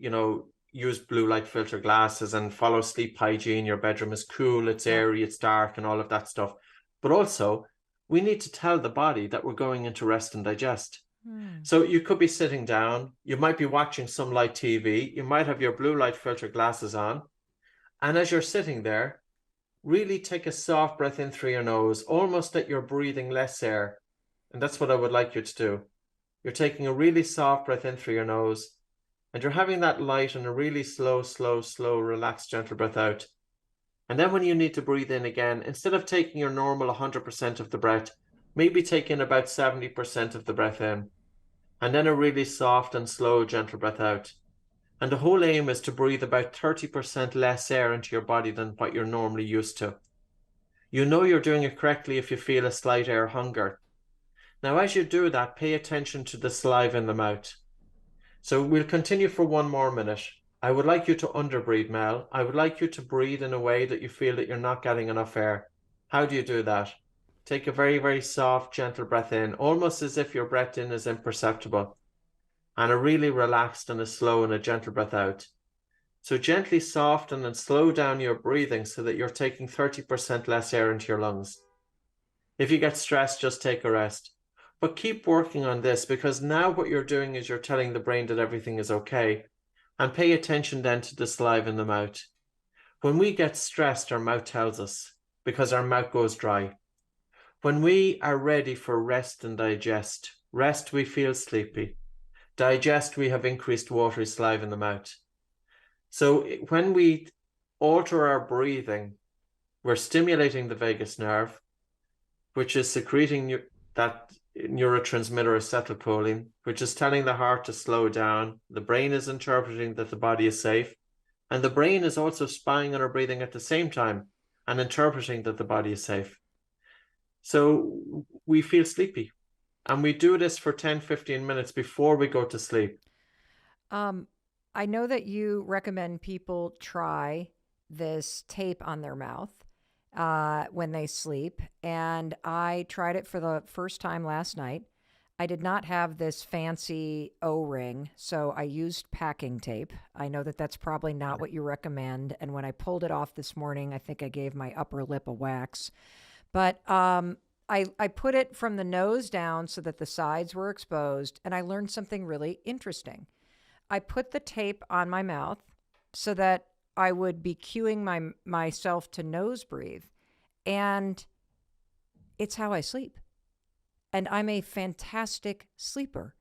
use blue light filter glasses and follow sleep hygiene. Your bedroom is cool, it's airy, it's dark, and all of that stuff. But also, we need to tell the body that we're going into rest and digest. So you could be sitting down, you might be watching some light TV, you might have your blue light filter glasses on, and as you're sitting there, really take a soft breath in through your nose, almost that you're breathing less air. And that's what I would like you to do. You're taking a really soft breath in through your nose, and you're having that light and a really slow, relaxed, gentle breath out. And then when you need to breathe in again, instead of taking your normal 100% of the breath, maybe take in about 70% of the breath in. And then a really soft and slow, gentle breath out. And the whole aim is to breathe about 30% less air into your body than what you're normally used to. You know you're doing it correctly if you feel a slight air hunger. Now, as you do that, pay attention to the saliva in the mouth. So we'll continue for 1 more minute. I would like you to underbreathe, Mel. I would like you to breathe in a way that you feel that you're not getting enough air. How do you do that? Take a very, very soft, gentle breath in, almost as if your breath in is imperceptible, and a really relaxed and a slow and a gentle breath out. So gently soften and slow down your breathing so that you're taking 30% less air into your lungs. If you get stressed, just take a rest. But keep working on this, because now what you're doing is you're telling the brain that everything is okay. And pay attention then to the saliva in the mouth. When we get stressed, our mouth tells us, because our mouth goes dry. When we are ready for rest and digest, rest, we feel sleepy. Digest, we have increased watery saliva in the mouth. So when we alter our breathing, we're stimulating the vagus nerve, which is secreting that neurotransmitter acetylcholine, which is telling the heart to slow down. The brain is interpreting that the body is safe. And the brain is also spying on our breathing at the same time and interpreting that the body is safe. So we feel sleepy. And we do this for 10, 15 minutes before we go to sleep. I know that you recommend people try this tape on their mouth when they sleep. And I tried it for the first time last night. I did not have this fancy O-ring, so I used packing tape. I know that that's probably not what you recommend. And when I pulled it off this morning, I think I gave my upper lip a wax. But I put it from the nose down so that the sides were exposed, and I learned something really interesting. I put the tape on my mouth so that I would be cueing myself to nose breathe, and it's how I sleep. And I'm a fantastic sleeper.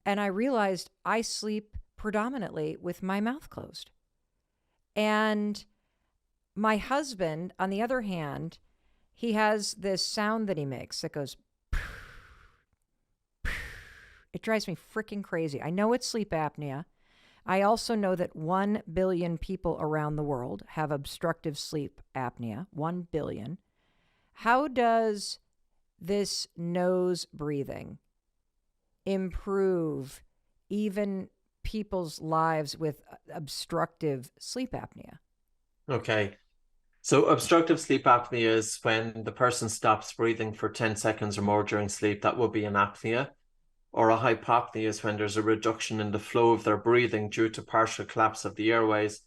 And I realized I sleep predominantly with my mouth closed. And my husband, on the other hand, he has this sound that he makes that goes, it drives me freaking crazy. I know it's sleep apnea. I also know that 1 billion people around the world have obstructive sleep apnea. 1 billion. How does this nose breathing improve even people's lives with obstructive sleep apnea? Okay. So obstructive sleep apnea is when the person stops breathing for 10 seconds or more during sleep. That would be an apnea. Or a hypopnea is when there's a reduction in the flow of their breathing due to partial collapse of the airways,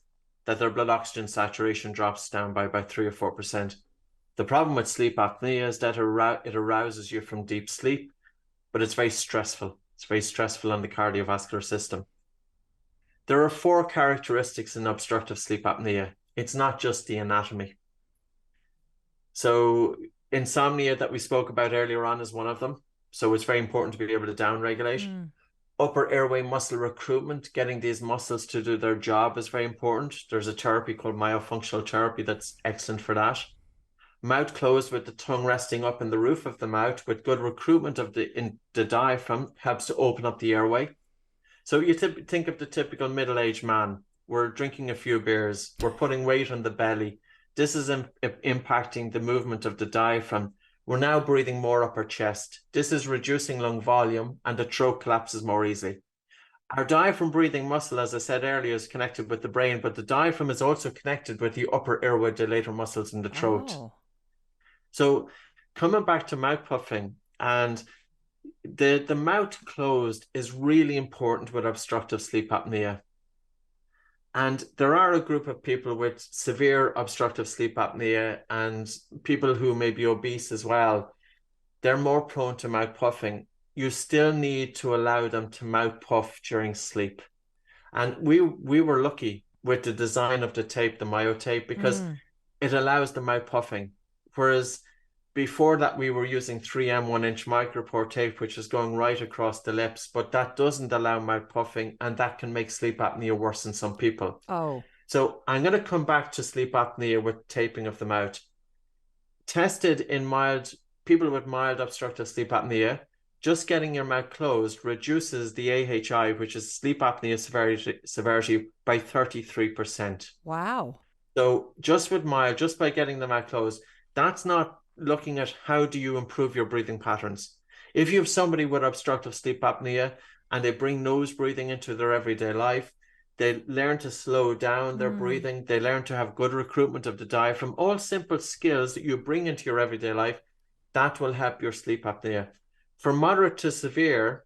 that their blood oxygen saturation drops down by about 3 or 4%. The problem with sleep apnea is that it arouses you from deep sleep, but it's very stressful. It's very stressful on the cardiovascular system. There are 4 characteristics in obstructive sleep apnea. It's not just the anatomy. So insomnia that we spoke about earlier on is one of them. So it's very important to be able to downregulate. Upper airway muscle recruitment, getting these muscles to do their job is very important. There's a therapy called myofunctional therapy that's excellent for that. Mouth closed with the tongue resting up in the roof of the mouth with good recruitment of the diaphragm helps to open up the airway. So you think of the typical middle-aged man. We're drinking a few beers. We're putting weight on the belly. This is impacting the movement of the diaphragm. We're now breathing more up our chest. This is reducing lung volume and the throat collapses more easily. Our diaphragm breathing muscle, as I said earlier, is connected with the brain, but the diaphragm is also connected with the upper airway dilator muscles in the throat. Oh. So coming back to mouth puffing, and the mouth closed is really important with obstructive sleep apnea. And there are a group of people with severe obstructive sleep apnea and people who may be obese as well. They're more prone to mouth puffing. You still need to allow them to mouth puff during sleep. And we were lucky with the design of the tape, the Myo tape, because it allows the mouth puffing. Whereas before that, we were using 3M 1-inch micropore tape, which is going right across the lips, but that doesn't allow mouth puffing, and that can make sleep apnea worse in some people. Oh. So I'm going to come back to sleep apnea with taping of the mouth. Tested in people with mild obstructive sleep apnea, just getting your mouth closed reduces the AHI, which is sleep apnea severity by 33%. Wow. So just by getting the mouth closed, that's not looking at how do you improve your breathing patterns. If you have somebody with obstructive sleep apnea and they bring nose breathing into their everyday life, they learn to slow down their breathing. They learn to have good recruitment of the diaphragm, all simple skills that you bring into your everyday life. That will help your sleep apnea. For moderate to severe,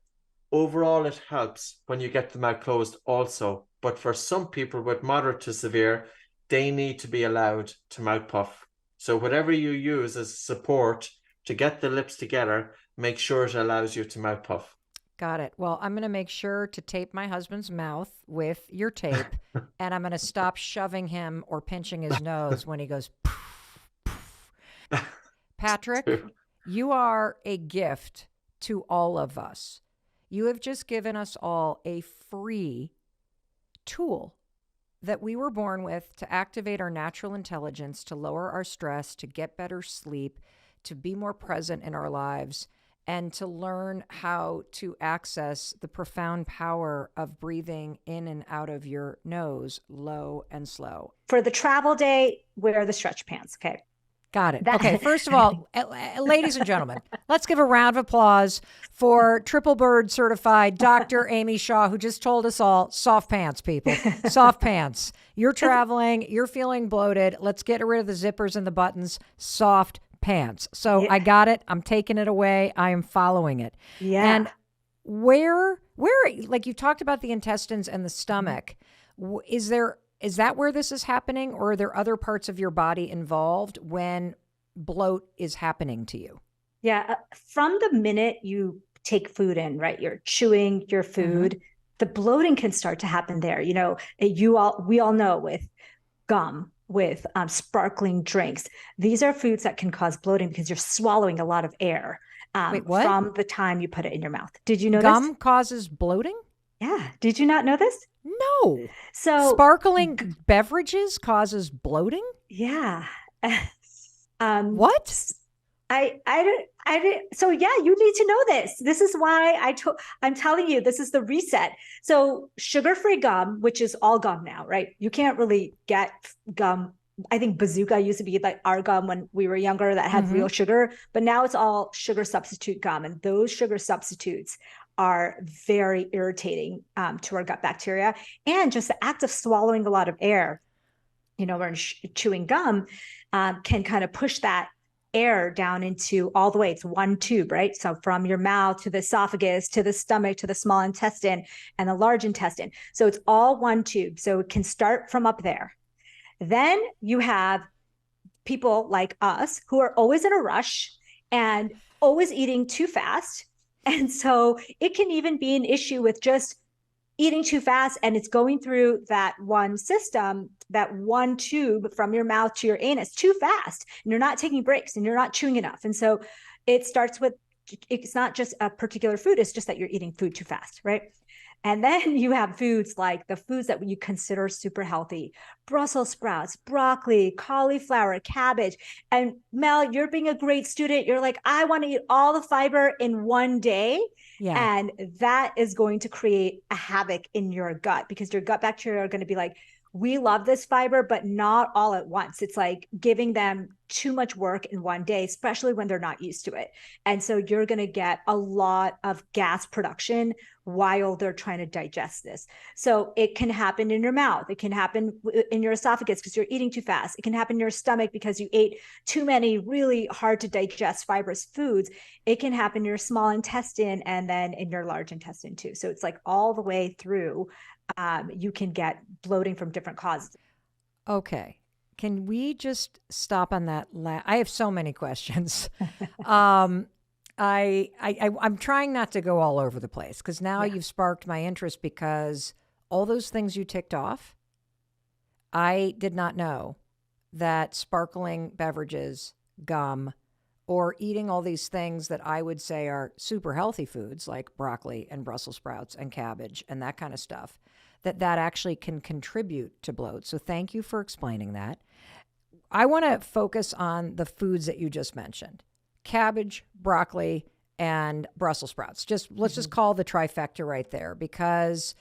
overall, it helps when you get the mouth closed also. But for some people with moderate to severe, they need to be allowed to mouth puff. So whatever you use as support to get the lips together, make sure it allows you to mouth puff. Got it. Well, I'm going to make sure to tape my husband's mouth with your tape, and I'm going to stop shoving him or pinching his nose when he goes poof, poof. Patrick, you are a gift to all of us. You have just given us all a free tool that we were born with to activate our natural intelligence, to lower our stress, to get better sleep, to be more present in our lives, and to learn how to access the profound power of breathing in and out of your nose, low and slow. For the travel day, wear the stretch pants. Okay. Got it. Okay, first of all, ladies and gentlemen, let's give a round of applause for Triple Bird certified Dr. Amy Shaw, who just told us all, soft pants, people, soft pants. You're traveling, you're feeling bloated. Let's get rid of the zippers and the buttons, soft pants. So Yeah. I got it. I'm taking it away. I am following it. Yeah. And where, like you talked about the intestines and the stomach, is that where this is happening, or are there other parts of your body involved when bloat is happening to you? Yeah. From the minute you take food in, right, you're chewing your food, the bloating can start to happen there. You know, we all know with gum, with sparkling drinks, these are foods that can cause bloating because you're swallowing a lot of air Wait, what? from the time you put it in your mouth. Did you know Gum this? causes bloating? Yeah. Did you not know this? No. So Sparkling beverages causes bloating? yeah. What? I didn't. So yeah, you need to know this. This is why I'm telling you, this is the reset. So sugar-free gum, which is all gum now, right? You can't really get gum. I think Bazooka used to be like our gum when we were younger that had real sugar, but now it's all sugar substitute gum. And those sugar substitutes are very irritating to our gut bacteria. And just the act of swallowing a lot of air, you know, when chewing gum can kind of push that air down into all the way. It's one tube, right? So from your mouth to the esophagus, to the stomach, to the small intestine and the large intestine. So it's all one tube. So it can start from up there. Then you have people like us who are always in a rush and always eating too fast. And so it can even be an issue with just eating too fast, and it's going through that one system, that one tube from your mouth to your anus too fast, and you're not taking breaks and you're not chewing enough. And so it starts with, it's not just a particular food, it's just that you're eating food too fast, right? And then you have foods like the foods that you consider super healthy: Brussels sprouts, broccoli, cauliflower, cabbage. And Mel, you're being a great student. You're like, I want to eat all the fiber in one day. Yeah. And that is going to create a havoc in your gut, because your gut bacteria are going to be like, we love this fiber, but not all at once. It's like giving them too much work in one day, especially when they're not used to it. And so you're going to get a lot of gas production while they're trying to digest this. So it can happen in your mouth. It can happen in your esophagus because you're eating too fast. It can happen in your stomach because you ate too many really hard to digest fibrous foods. It can happen in your small intestine and then in your large intestine too. So it's like all the way through. You can get bloating from different causes. Okay. Can we just stop on that? I have so many questions. I'm trying not to go all over the place, because now you've sparked my interest, because all those things you ticked off, I did not know that sparkling beverages, gum, or eating all these things that I would say are super healthy foods like broccoli and Brussels sprouts and cabbage and that kind of stuff, that actually can contribute to bloat. So thank you for explaining that. I want to focus on the foods that you just mentioned: cabbage, broccoli, and Brussels sprouts. Let's just call the trifecta right there, because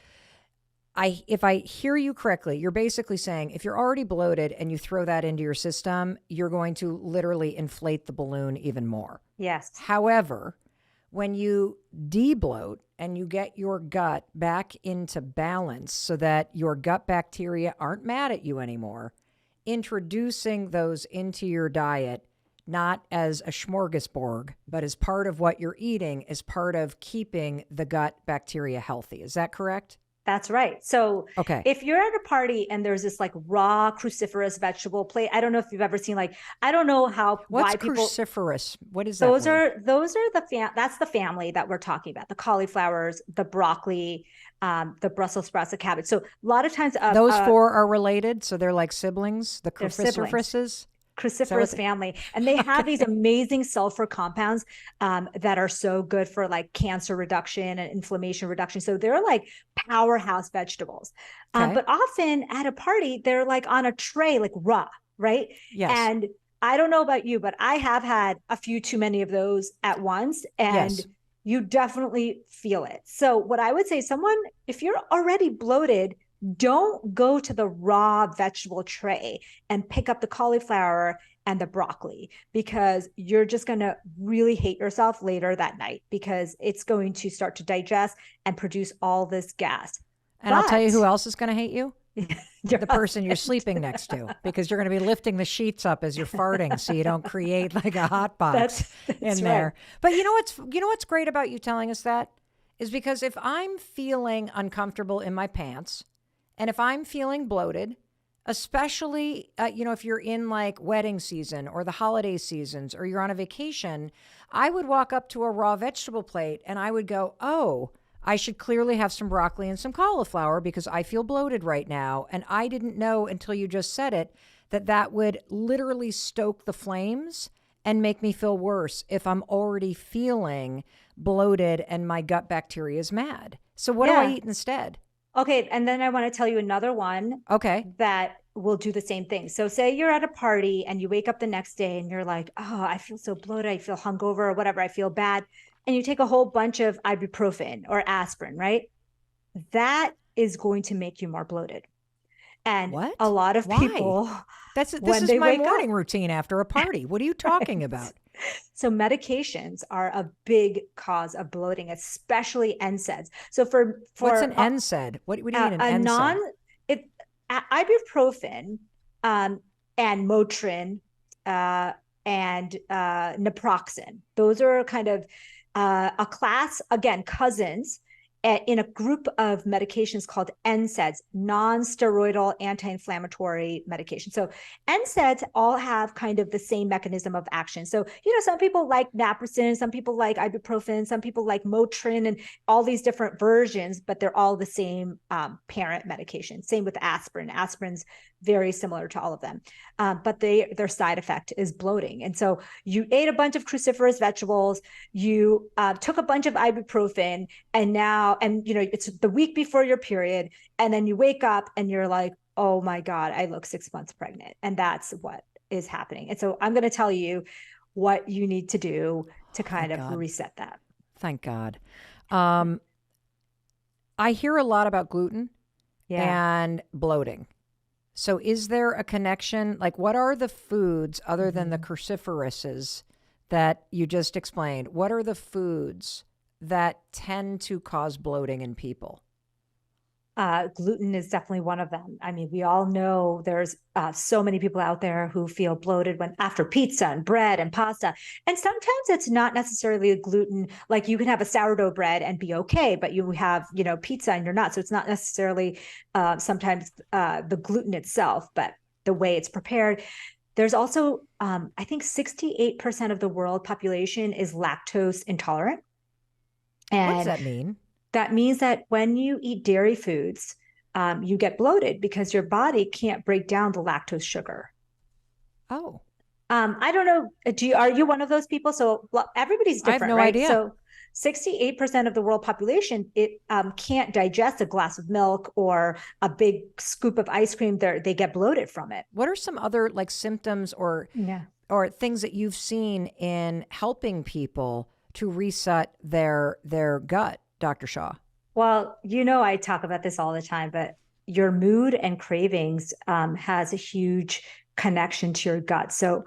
if I hear you correctly, you're basically saying if you're already bloated and you throw that into your system, you're going to literally inflate the balloon even more. Yes. However, when you debloat and you get your gut back into balance so that your gut bacteria aren't mad at you anymore, introducing those into your diet, not as a smorgasbord, but as part of what you're eating, is part of keeping the gut bacteria healthy. Is that correct? That's right. So Okay. if you're at a party and there's this like raw cruciferous vegetable plate, I don't know if you've ever seen, like, I don't know why people. Cruciferous? What is that Those word? are that's the family that we're talking about: the cauliflowers, the broccoli, the Brussels sprouts, the cabbage. So a lot of times those four are related, so they're like siblings. The they're siblings. cruciferouses. Cruciferous family, and they have these amazing sulfur compounds that are so good for like cancer reduction and inflammation reduction. So they're like powerhouse vegetables. Okay. But often at a party, they're like on a tray, like raw, right? Yes. And I don't know about you, but I have had a few too many of those at once, and Yes. you definitely feel it. So what I would say, if you're already bloated, don't go to the raw vegetable tray and pick up the cauliflower and the broccoli, because you're just going to really hate yourself later that night, because it's going to start to digest and produce all this gas. And I'll tell you who else is going to hate you? The person you're husband. sleeping next to, because you're going to be lifting the sheets up as you're farting so you don't create like a hot box That's in there. But you know what's great about you telling us that is because if I'm feeling uncomfortable in my pants, and if I'm feeling bloated, especially, if you're in like wedding season or the holiday seasons or you're on a vacation, I would walk up to a raw vegetable plate and I would go, oh, I should clearly have some broccoli and some cauliflower because I feel bloated right now. And I didn't know until you just said it that would literally stoke the flames and make me feel worse if I'm already feeling bloated and my gut bacteria is mad. So what do I eat instead? Okay. And then I want to tell you another one. Okay. That will do the same thing. So say you're at a party and you wake up the next day and you're like, oh, I feel so bloated. I feel hungover or whatever. I feel bad. And you take a whole bunch of ibuprofen or aspirin, right? That is going to make you more bloated. And a lot of people, this is my morning routine after a party. What are you talking about? So medications are a big cause of bloating, especially NSAIDs. So for what's an NSAID? What do you mean an NSAID? Ibuprofen and Motrin and naproxen. Those are kind of a class, again, cousins in a group of medications called NSAIDs, non-steroidal anti-inflammatory medication. So NSAIDs all have kind of the same mechanism of action. So, some people like naproxen, some people like ibuprofen, some people like Motrin, and all these different versions, but they're all the same parent medication. Same with aspirin. Aspirin's very similar to all of them. But their side effect is bloating. And so you ate a bunch of cruciferous vegetables, you took a bunch of ibuprofen, and it's the week before your period, and then you wake up and you're like, oh my God, I look 6 months pregnant. And that's what is happening. And so I'm going to tell you what you need to do to kind of reset that. Thank God. I hear a lot about gluten and bloating. So is there a connection? Like, what are the foods other than the cruciferouses that you just explained? What are the foods that tend to cause bloating in people? Gluten is definitely one of them. I mean, we all know there's so many people out there who feel bloated after pizza and bread and pasta. And sometimes it's not necessarily a gluten. Like, you can have a sourdough bread and be okay, but you have, pizza and you're not. So it's not necessarily sometimes the gluten itself, but the way it's prepared. There's also, I think 68% of the world population is lactose intolerant. And what does that mean? That means that when you eat dairy foods, you get bloated because your body can't break down the lactose sugar. Oh. I don't know. Are you one of those people? So everybody's I have different, no right? idea. So 68% of the world population, it can't digest a glass of milk or a big scoop of ice cream. They get bloated from it. What are some other like symptoms Yeah. or things that you've seen in helping people to reset their gut, Dr. Shaw? Well, I talk about this all the time, but your mood and cravings has a huge connection to your gut. So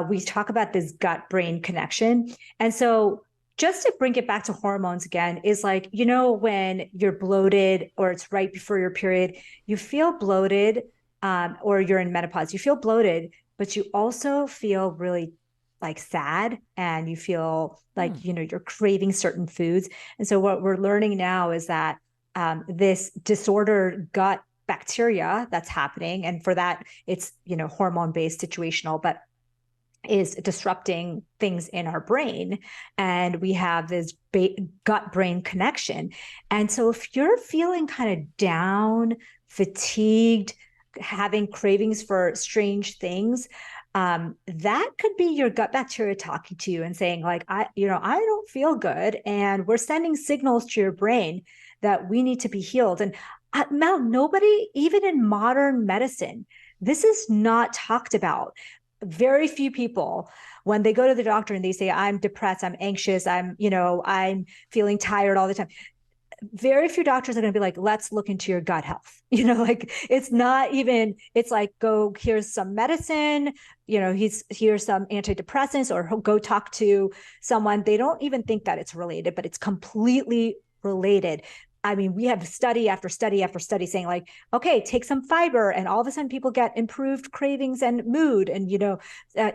we talk about this gut brain connection. And so just to bring it back to hormones again, is like, when you're bloated or it's right before your period, you feel bloated, or you're in menopause, you feel bloated, but you also feel really like sad, and you feel like, you're craving certain foods. And so what we're learning now is that this disordered gut bacteria that's happening, and for that, it's, hormone based situational, but is disrupting things in our brain. And we have this gut brain connection. And so if you're feeling kind of down, fatigued, having cravings for strange things, that could be your gut bacteria talking to you and saying, like, I don't feel good. And we're sending signals to your brain that we need to be healed. And Mel, nobody, even in modern medicine, this is not talked about. Very few people, when they go to the doctor and they say, I'm depressed, I'm anxious, I'm feeling tired all the time, very few doctors are going to be like, let's look into your gut health. Like, it's not even, it's like, go, here's some medicine, here's some antidepressants, or go talk to someone. They don't even think that it's related, but it's completely related. I mean, we have study after study after study saying, like, okay, take some fiber, and all of a sudden people get improved cravings and mood, and,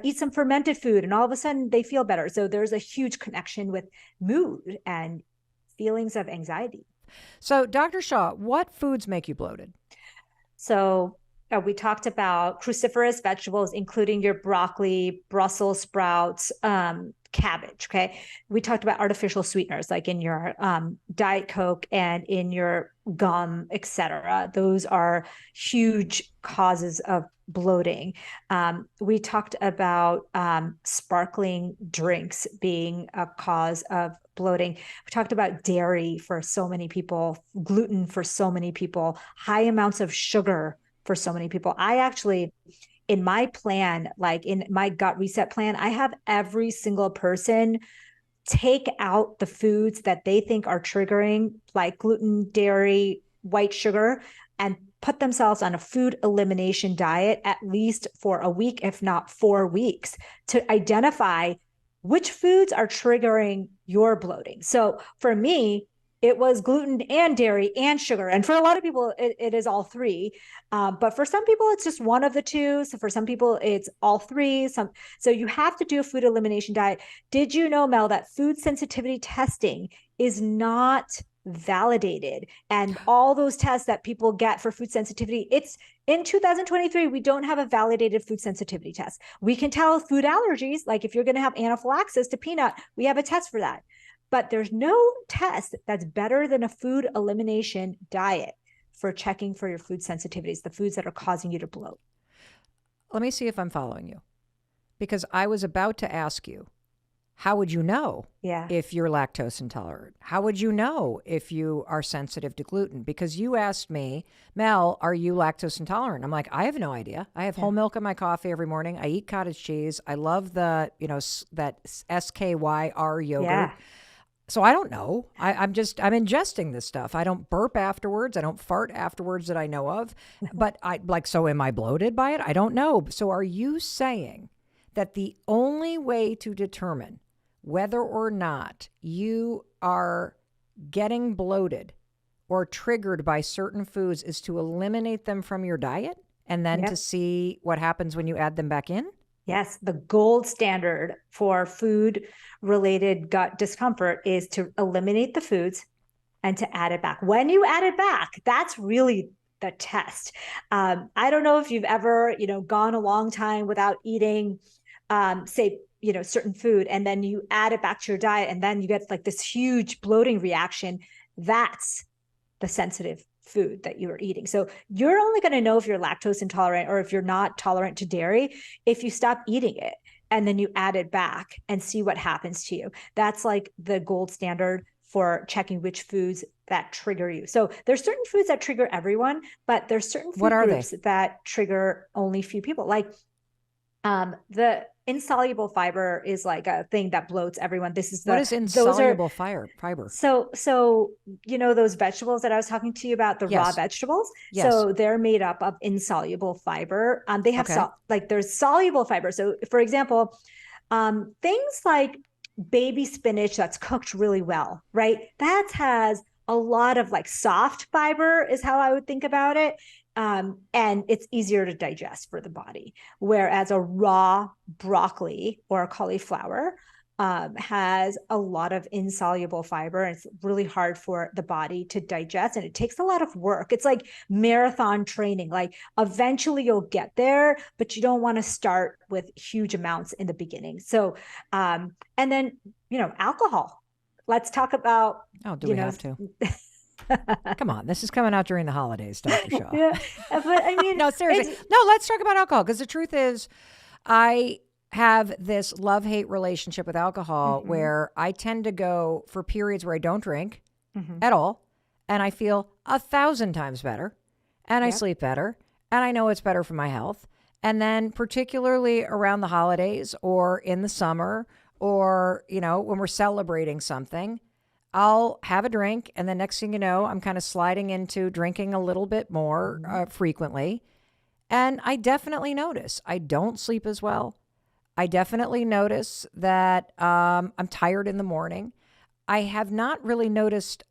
eat some fermented food, and all of a sudden they feel better. So there's a huge connection with mood and feelings of anxiety. So, Dr. Shaw, what foods make you bloated? So we talked about cruciferous vegetables, including your broccoli, Brussels sprouts, cabbage. Okay. We talked about artificial sweeteners, like in your Diet Coke and in your gum, etc. Those are huge causes of bloating. We talked about sparkling drinks being a cause of bloating. We talked about dairy for so many people, gluten for so many people, high amounts of sugar for so many people. I actually, in my plan, like in my gut reset plan, I have every single person take out the foods that they think are triggering, like gluten, dairy, white sugar, and put themselves on a food elimination diet at least for a week, if not 4 weeks, to identify which foods are triggering your bloating. So for me, it was gluten and dairy and sugar. And for a lot of people, it is all three. But for some people, it's just one of the two. So for some people, it's all three. So you have to do a food elimination diet. Did you know, Mel, that food sensitivity testing is not validated? And all those tests that people get for food sensitivity, it's in 2023, we don't have a validated food sensitivity test. We can tell food allergies, like if you're going to have anaphylaxis to peanut, we have a test for that. But there's no test that's better than a food elimination diet for checking for your food sensitivities, the foods that are causing you to bloat. Let me see if I'm following you. Because I was about to ask you, how would you know if you're lactose intolerant? How would you know if you are sensitive to gluten? Because you asked me, Mel, are you lactose intolerant? I'm like, I have no idea. I have whole milk in my coffee every morning. I eat cottage cheese. I love that SKYR yogurt. Yeah. So I don't know. I'm ingesting this stuff. I don't burp afterwards. I don't fart afterwards that I know of. But so am I bloated by it? I don't know. So are you saying that the only way to determine whether or not you are getting bloated or triggered by certain foods is to eliminate them from your diet and then to see what happens when you add them back in? Yes, the gold standard for food-related gut discomfort is to eliminate the foods and to add it back. When you add it back, that's really the test. I don't know if you've ever, gone a long time without eating, say, certain food, and then you add it back to your diet, and then you get like this huge bloating reaction. That's the sensitive food that you are eating. So you're only going to know if you're lactose intolerant or if you're not tolerant to dairy if you stop eating it and then you add it back and see what happens to you. That's like the gold standard for checking which foods that trigger you. So there's certain foods that trigger everyone, but there's certain food groups that trigger only few people. Like the insoluble fiber is like a thing that bloats everyone. What is insoluble fiber? So you know those vegetables that I was talking to you about, the raw vegetables. Yes. So they're made up of insoluble fiber. They have there's soluble fiber. So for example, things like baby spinach that's cooked really well, right? That has a lot of like soft fiber is how I would think about it. And it's easier to digest for the body. Whereas a raw broccoli or a cauliflower has a lot of insoluble fiber, and it's really hard for the body to digest, and it takes a lot of work. It's like marathon training. Like eventually you'll get there, but you don't want to start with huge amounts in the beginning. So, and then, alcohol. Let's talk about. Oh, do we have to? Come on, this is coming out during the holidays, Dr. Shaw. Yeah, but I mean, no, seriously. No, let's talk about alcohol, because the truth is, I have this love-hate relationship with alcohol where I tend to go for periods where I don't drink at all, and I feel 1,000 times better, and I sleep better, and I know it's better for my health. And then particularly around the holidays or in the summer or, when we're celebrating something, I'll have a drink, and the next thing you know, I'm kind of sliding into drinking a little bit more frequently. And I definitely notice I don't sleep as well. I definitely notice that I'm tired in the morning. I have not really noticed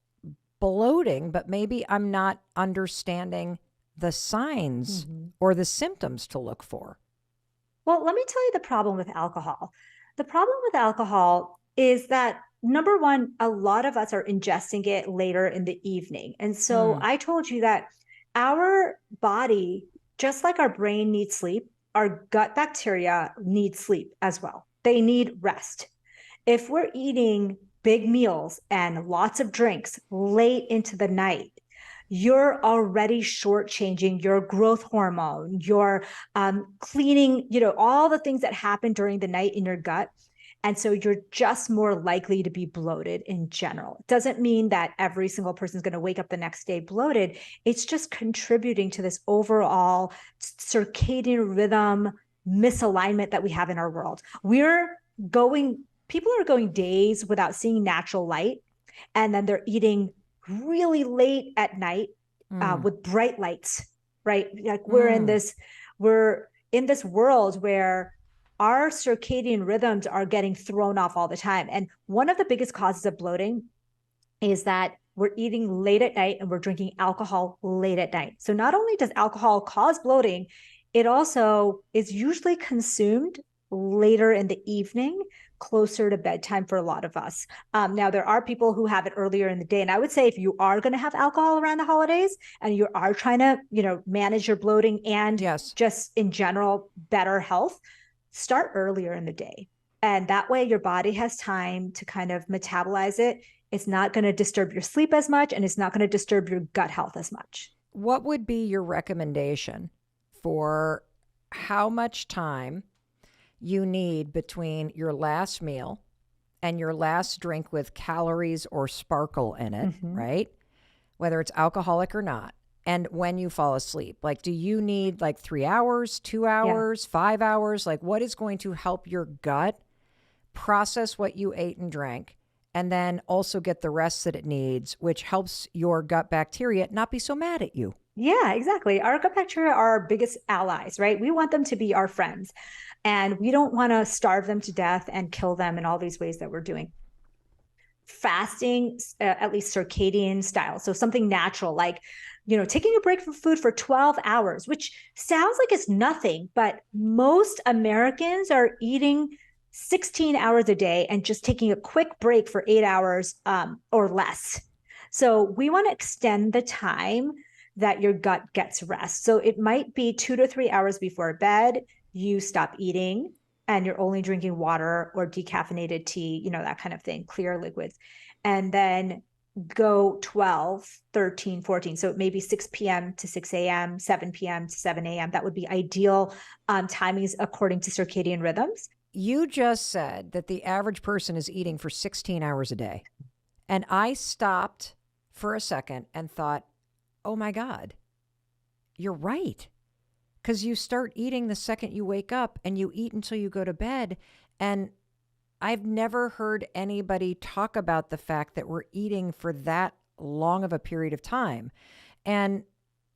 bloating, but maybe I'm not understanding the signs or the symptoms to look for. Well, let me tell you the problem with alcohol. The problem with alcohol is that, number one, a lot of us are ingesting it later in the evening. And so I told you that our body, just like our brain needs sleep, our gut bacteria need sleep as well. They need rest. If we're eating big meals and lots of drinks late into the night, you're already shortchanging your growth hormone, your cleaning, all the things that happen during the night in your gut. And so you're just more likely to be bloated in general. It doesn't mean that every single person is going to wake up the next day bloated. It's just contributing to this overall circadian rhythm misalignment that we have in our world. People are going days without seeing natural light, and then they're eating really late at night with bright lights, right? Like we're in this world where our circadian rhythms are getting thrown off all the time. And one of the biggest causes of bloating is that we're eating late at night and we're drinking alcohol late at night. So not only does alcohol cause bloating, it also is usually consumed later in the evening, closer to bedtime for a lot of us. Now, there are people who have it earlier in the day. And I would say if you are going to have alcohol around the holidays and you are trying to, manage your bloating and just in general, better health, start earlier in the day. And that way your body has time to kind of metabolize it. It's not going to disturb your sleep as much, and it's not going to disturb your gut health as much. What would be your recommendation for how much time you need between your last meal and your last drink with calories or sparkle in it, right? Whether it's alcoholic or not. And when you fall asleep, like, do you need like 3 hours, 2 hours, 5 hours? Like, what is going to help your gut process what you ate and drank, and then also get the rest that it needs, which helps your gut bacteria not be so mad at you? Yeah, exactly. Our gut bacteria are our biggest allies, right? We want them to be our friends, and we don't want to starve them to death and kill them in all these ways that we're doing. Fasting, at least circadian style. So something natural, like, taking a break from food for 12 hours, which sounds like it's nothing, but most Americans are eating 16 hours a day and just taking a quick break for 8 hours or less. So we want to extend the time that your gut gets rest. So it might be 2 to 3 hours before bed, you stop eating and you're only drinking water or decaffeinated tea, that kind of thing, clear liquids. And then go 12, 13, 14. So maybe 6 p.m. to 6 a.m., 7 p.m. to 7 a.m. That would be ideal timings according to circadian rhythms. You just said that the average person is eating for 16 hours a day. And I stopped for a second and thought, oh my God, you're right. Because you start eating the second you wake up and you eat until you go to bed. And I've never heard anybody talk about the fact that we're eating for that long of a period of time. And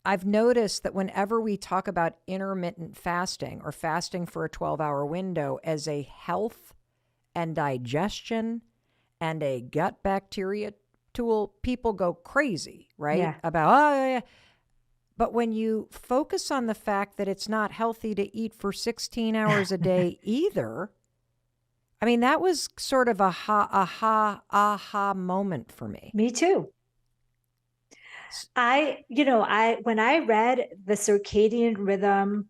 I've noticed that whenever we talk about intermittent fasting or fasting for a 12-hour window as a health and digestion and a gut bacteria tool, people go crazy, right? Yeah. About, oh, yeah. But when you focus on the fact that it's not healthy to eat for 16 hours a day either, I mean, that was sort of a aha moment for me. Me too. When I read the circadian rhythm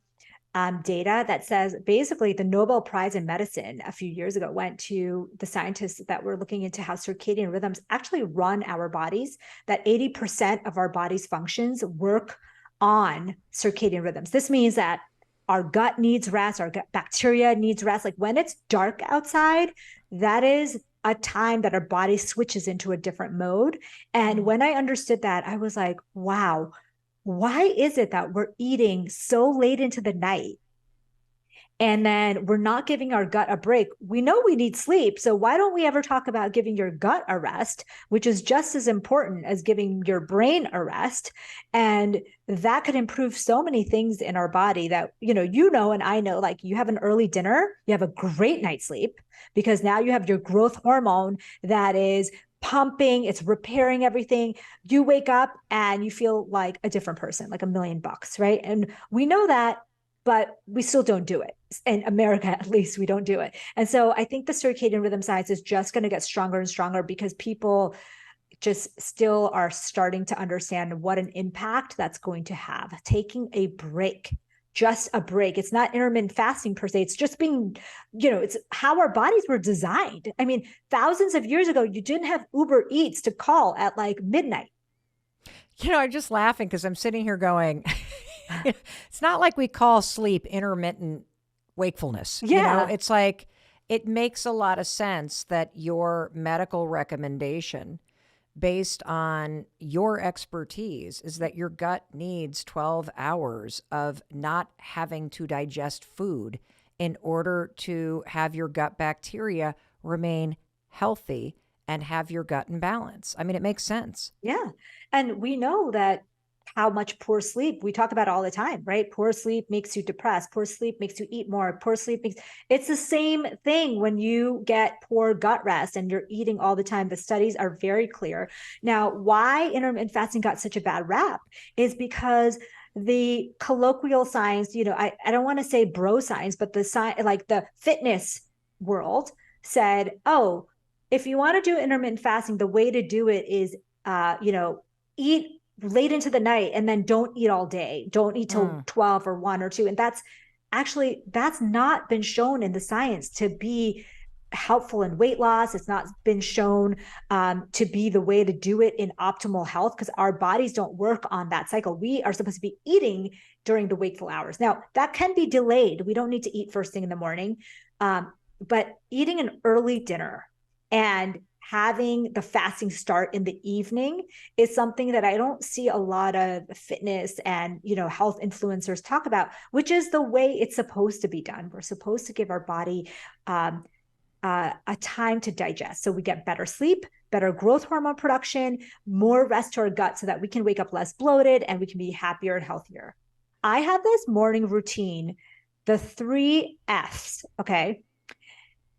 data that says basically the Nobel Prize in Medicine a few years ago went to the scientists that were looking into how circadian rhythms actually run our bodies, that 80% of our body's functions work on circadian rhythms. This means that our gut needs rest, our gut bacteria needs rest. Like when it's dark outside, that is a time that our body switches into a different mode. And when I understood that, I was like, wow, why is it that we're eating so late into the night and then we're not giving our gut a break? We know we need sleep. So why don't we ever talk about giving your gut a rest, which is just as important as giving your brain a rest? And that could improve so many things in our body that, and I know, like you have an early dinner, you have a great night's sleep because now you have your growth hormone that is pumping, it's repairing everything. You wake up and you feel like a different person, like $1,000,000, right? And we know that, but we still don't do it. In America, at least, we don't do it. And so I think the circadian rhythm science is just going to get stronger and stronger because people just still are starting to understand what an impact that's going to have. Taking a break, just a break. It's not intermittent fasting per se. It's just being, it's how our bodies were designed. I mean, thousands of years ago, you didn't have Uber Eats to call at like midnight. I'm just laughing because I'm sitting here going, it's not like we call sleep intermittent wakefulness. Yeah. It's like, it makes a lot of sense that your medical recommendation based on your expertise is that your gut needs 12 hours of not having to digest food in order to have your gut bacteria remain healthy and have your gut in balance. I mean, it makes sense. Yeah. And we know that how much poor sleep we talk about all the time, right? Poor sleep makes you depressed. Poor sleep makes you eat more. Poor sleep it's the same thing when you get poor gut rest and you're eating all the time. The studies are very clear. Now, why intermittent fasting got such a bad rap is because the colloquial science, I don't want to say bro science, but the science, like the fitness world said, oh, if you want to do intermittent fasting, the way to do it is, eat late into the night and then don't eat all day. Don't eat till 12 or 1 or 2. And that's not been shown in the science to be helpful in weight loss. It's not been shown to be the way to do it in optimal health because our bodies don't work on that cycle. We are supposed to be eating during the wakeful hours. Now, that can be delayed. We don't need to eat first thing in the morning, but eating an early dinner and having the fasting start in the evening is something that I don't see a lot of fitness and, health influencers talk about, which is the way it's supposed to be done. We're supposed to give our body a time to digest. So we get better sleep, better growth hormone production, more rest to our gut so that we can wake up less bloated and we can be happier and healthier. I have this morning routine, the 3 Fs, okay?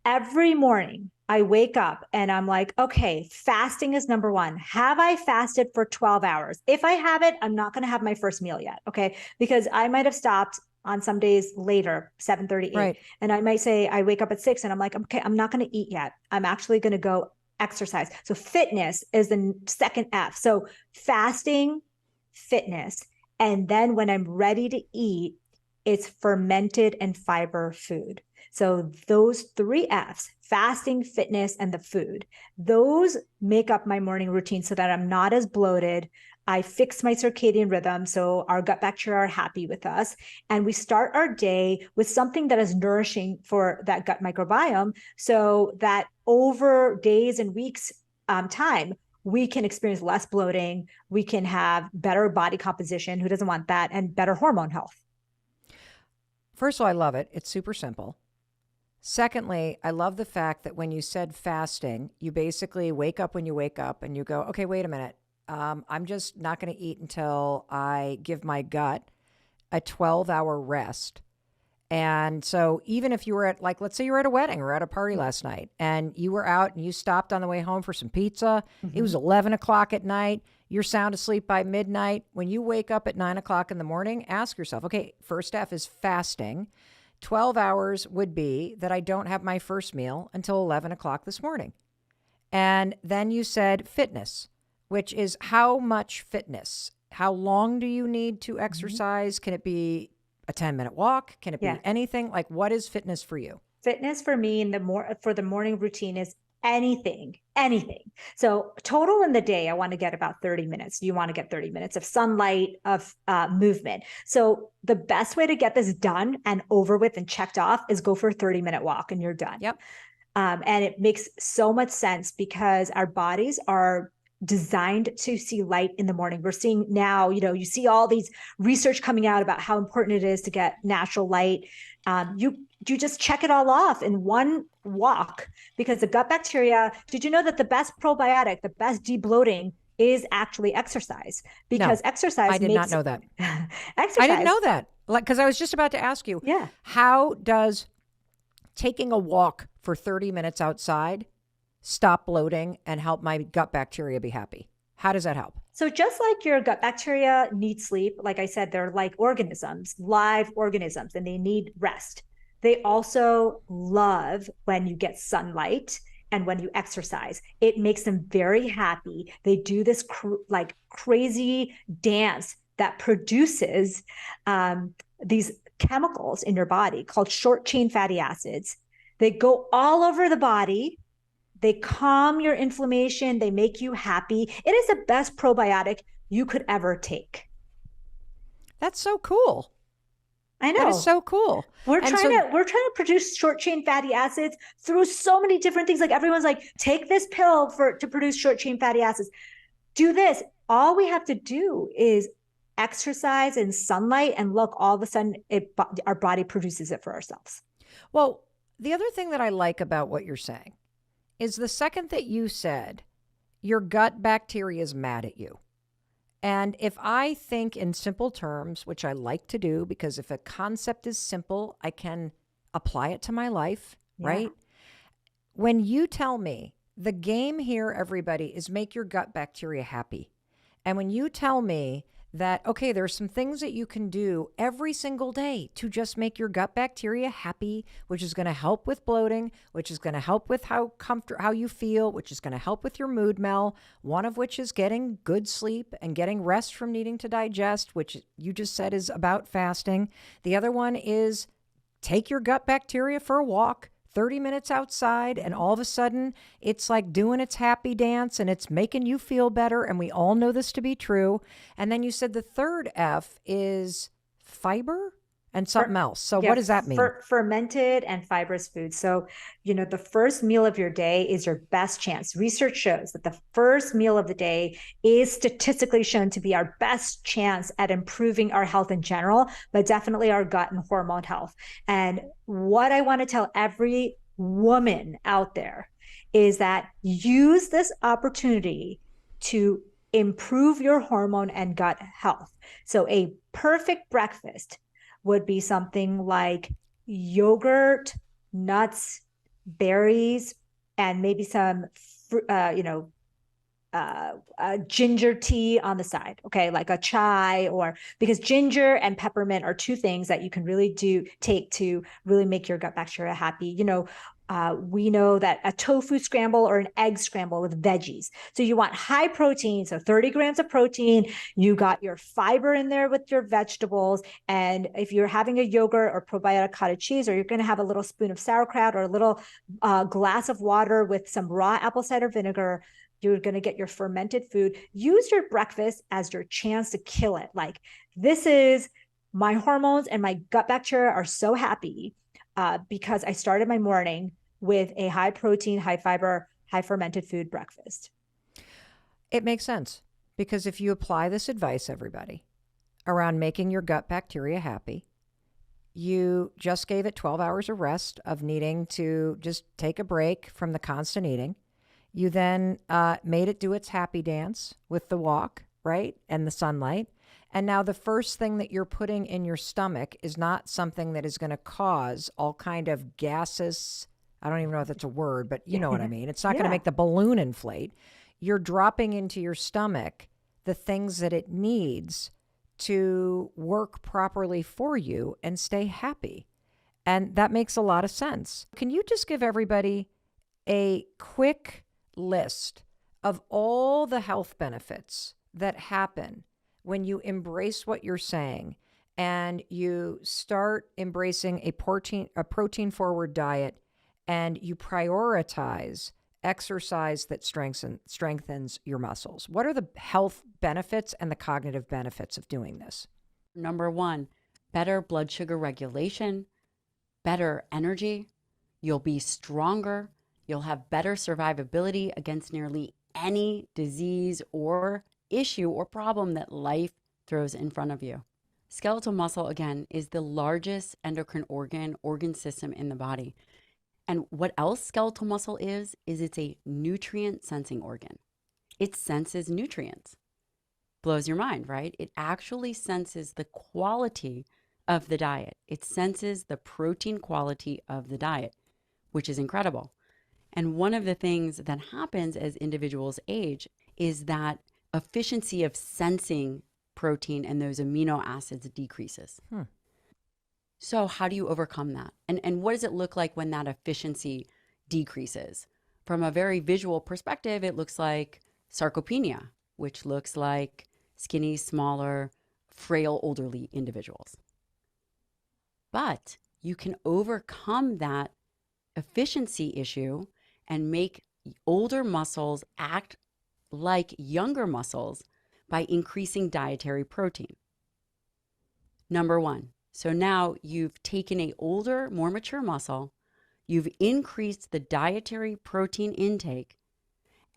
Every morning, I wake up and I'm like, okay, fasting is number 1. Have I fasted for 12 hours? If I haven't, I'm not going to have my first meal yet. Okay. Because I might've stopped on some days later, 7:38. Right. And I might say, I wake up at 6 and I'm like, okay, I'm not going to eat yet. I'm actually going to go exercise. So fitness is the second F. So fasting, fitness. And then when I'm ready to eat, it's fermented and fiber food. So those 3 F's, fasting, fitness, and the food, those make up my morning routine so that I'm not as bloated. I fix my circadian rhythm so our gut bacteria are happy with us. And we start our day with something that is nourishing for that gut microbiome so that over days and weeks time, we can experience less bloating. We can have better body composition. Who doesn't want that? And better hormone health. First of all, I love it. It's super simple. Secondly, I love the fact that when you said fasting, you basically wake up when you wake up and you go, okay, wait a minute. I'm just not going to eat until I give my gut a 12-hour rest. And so even if you were at, like, let's say you were at a wedding or at a party last night and you were out and you stopped on the way home for some pizza, it was 11 o'clock at night, you're sound asleep by midnight. When you wake up at 9 o'clock in the morning, ask yourself, okay, first F is fasting. 12 hours would be that I don't have my first meal until 11 o'clock this morning. And then you said fitness, which is how much fitness? How long do you need to exercise? Can it be a 10-minute walk? Can it be anything? Like, what is fitness for you? Fitness for me for the morning routine is anything. So total in the day, I want to get about 30 minutes. You want to get 30 minutes of sunlight, of movement. So the best way to get this done and over with and checked off is go for a 30-minute walk and you're done. Yep. And it makes so much sense because our bodies are designed to see light in the morning. We're seeing now, you see all these research coming out about how important it is to get natural light. You just check it all off in one walk because the gut bacteria, did you know that the best probiotic, the best debloating is actually exercise? Because exercise I did not know that. Exercise. I didn't know that. Like, because I was just about to ask you, how does taking a walk for 30 minutes outside stop bloating and help my gut bacteria be happy? How does that help? So just like your gut bacteria need sleep, like I said, they're like organisms, live organisms, and they need rest. They also love when you get sunlight and when you exercise. It makes them very happy. They do this crazy dance that produces these chemicals in your body called short chain fatty acids. They go all over the body. They calm your inflammation. They make you happy. It is the best probiotic you could ever take. That's so cool. I know. That is so cool. We're trying to produce short chain fatty acids through so many different things. Like everyone's like, take this pill to produce short chain fatty acids. Do this. All we have to do is exercise and sunlight, and look, all of a sudden our body produces it for ourselves. Well, the other thing that I like about what you're saying is the second that you said your gut bacteria is mad at you. And if I think in simple terms, which I like to do, because if a concept is simple, I can apply it to my life, right? When you tell me the game here, everybody, is make your gut bacteria happy. And when you tell me that, okay, there's some things that you can do every single day to just make your gut bacteria happy, which is going to help with bloating, which is going to help with how you feel, which is going to help with your mood, Mel, one of which is getting good sleep and getting rest from needing to digest, which you just said is about fasting. The other one is take your gut bacteria for a walk, 30 minutes outside, and all of a sudden it's like doing its happy dance and it's making you feel better. And we all know this to be true. And then you said the third F is fiber and something else. So what does that mean? Fermented and fibrous foods. So, the first meal of your day is your best chance. Research shows that the first meal of the day is statistically shown to be our best chance at improving our health in general, but definitely our gut and hormone health. And what I want to tell every woman out there is that use this opportunity to improve your hormone and gut health. So a perfect breakfast would be something like yogurt, nuts, berries, and maybe some, ginger tea on the side. Okay, like a chai, because ginger and peppermint are two things that you can really take to really make your gut bacteria happy. We know that a tofu scramble or an egg scramble with veggies. So you want high protein, so 30 grams of protein. You got your fiber in there with your vegetables. And if you're having a yogurt or probiotic cottage cheese, or you're going to have a little spoon of sauerkraut or a little glass of water with some raw apple cider vinegar, you're going to get your fermented food. Use your breakfast as your chance to kill it. Like, this is my hormones and my gut bacteria are so happy because I started my morning with a high protein, high fiber, high fermented food breakfast. It makes sense, because if you apply this advice, everybody, around making your gut bacteria happy, you just gave it 12 hours of rest of needing to just take a break from the constant eating. You then made it do its happy dance with the walk, right? And the sunlight. And now the first thing that you're putting in your stomach is not something that is going to cause all kind of gaseous, I don't even know if that's a word, but you know what I mean. It's not going to make the balloon inflate. You're dropping into your stomach the things that it needs to work properly for you and stay happy. And that makes a lot of sense. Can you just give everybody a quick list of all the health benefits that happen when you embrace what you're saying and you start embracing a protein forward diet, and you prioritize exercise that strengthens your muscles? What are the health benefits and the cognitive benefits of doing this? Number one, better blood sugar regulation, better energy. You'll be stronger. You'll have better survivability against nearly any disease or issue or problem that life throws in front of you. Skeletal muscle, again, is the largest endocrine organ system in the body. And what else skeletal muscle is it's a nutrient sensing organ. It senses nutrients. Blows your mind, right? It actually senses the quality of the diet. It senses the protein quality of the diet, which is incredible. And one of the things that happens as individuals age is that efficiency of sensing protein and those amino acids decreases. So how do you overcome that? And what does it look like when that efficiency decreases? From a very visual perspective, it looks like sarcopenia, which looks like skinny, smaller, frail, elderly individuals. But you can overcome that efficiency issue and make older muscles act like younger muscles by increasing dietary protein. Number one. So now you've taken an older, more mature muscle, you've increased the dietary protein intake,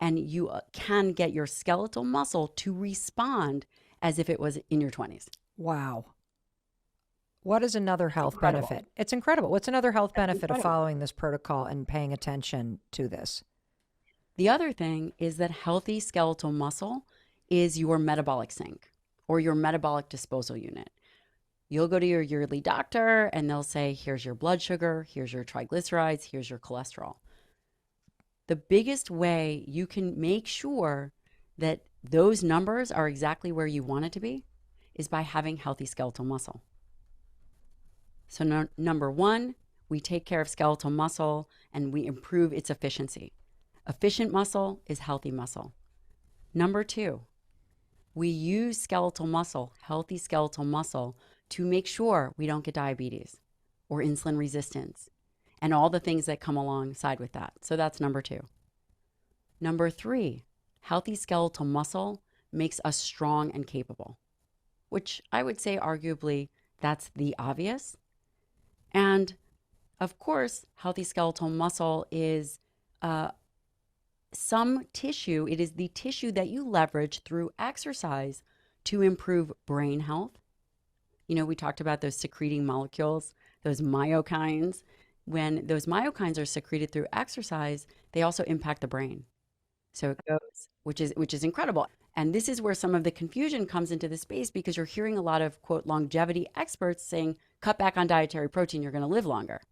and you can get your skeletal muscle to respond as if it was in your 20s. Wow. What is another health benefit? It's incredible. What's another health benefit of following this protocol and paying attention to this? The other thing is that healthy skeletal muscle is your metabolic sink or your metabolic disposal unit. You'll go to your yearly doctor and they'll say, here's your blood sugar, here's your triglycerides, here's your cholesterol. The biggest way you can make sure that those numbers are exactly where you want it to be is by having healthy skeletal muscle. So number one, we take care of skeletal muscle and we improve its efficiency. Efficient muscle is healthy muscle. Number two, we use skeletal muscle, healthy skeletal muscle, to make sure we don't get diabetes or insulin resistance and all the things that come alongside with that. So that's number two. Number three, healthy skeletal muscle makes us strong and capable, which I would say arguably that's the obvious. And of course, healthy skeletal muscle is some tissue. It is the tissue that you leverage through exercise to improve brain health. You know, we talked about those secreting molecules, those myokines. When those myokines are secreted through exercise, they also impact the brain. So it goes, which is incredible. And this is where some of the confusion comes into the space, because you're hearing a lot of, quote, longevity experts saying, cut back on dietary protein, you're going to live longer.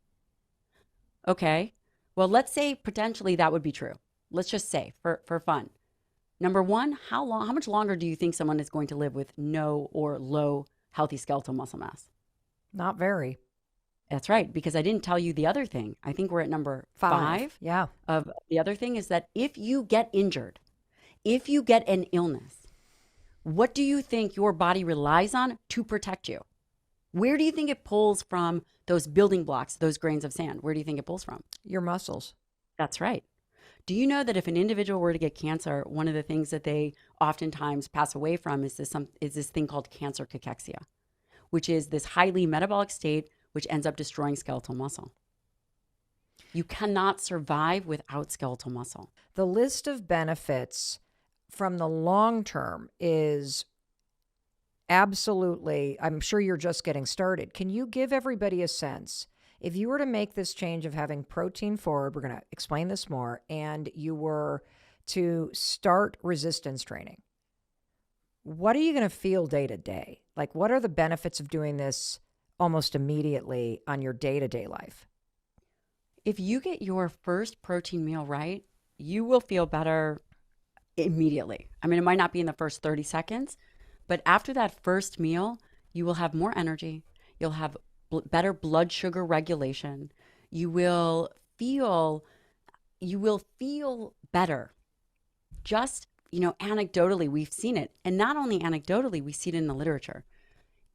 Okay, well, let's say potentially that would be true. Let's just say for fun. Number one, how much longer do you think someone is going to live with no or low healthy skeletal muscle mass? Not very. That's right, because I didn't tell you the other thing. I think we're at number 5. 5 Yeah. of the other thing is that if you get injured, if you get an illness, what do you think your body relies on to protect you? Where do you think it pulls from those building blocks, those grains of sand? Where do you think it pulls from? Your muscles. That's right. Do you know that if an individual were to get cancer, one of the things that they oftentimes pass away from is this thing called cancer cachexia, which is this highly metabolic state which ends up destroying skeletal muscle. You cannot survive without skeletal muscle. The list of benefits from the long term is absolutely, I'm sure you're just getting started. Can you give everybody a sense? If you were to make this change of having protein forward, we're going to explain this more, and you were to start resistance training, what are you going to feel day to day? Like, what are the benefits of doing this almost immediately on your day-to-day life? If you get your first protein meal right, you will feel better immediately. I mean, it might not be in the first 30 seconds, but after that first meal, you will have more energy. You'll have better blood sugar regulation. You will feel better. Just, anecdotally, we've seen it. And not only anecdotally, we see it in the literature.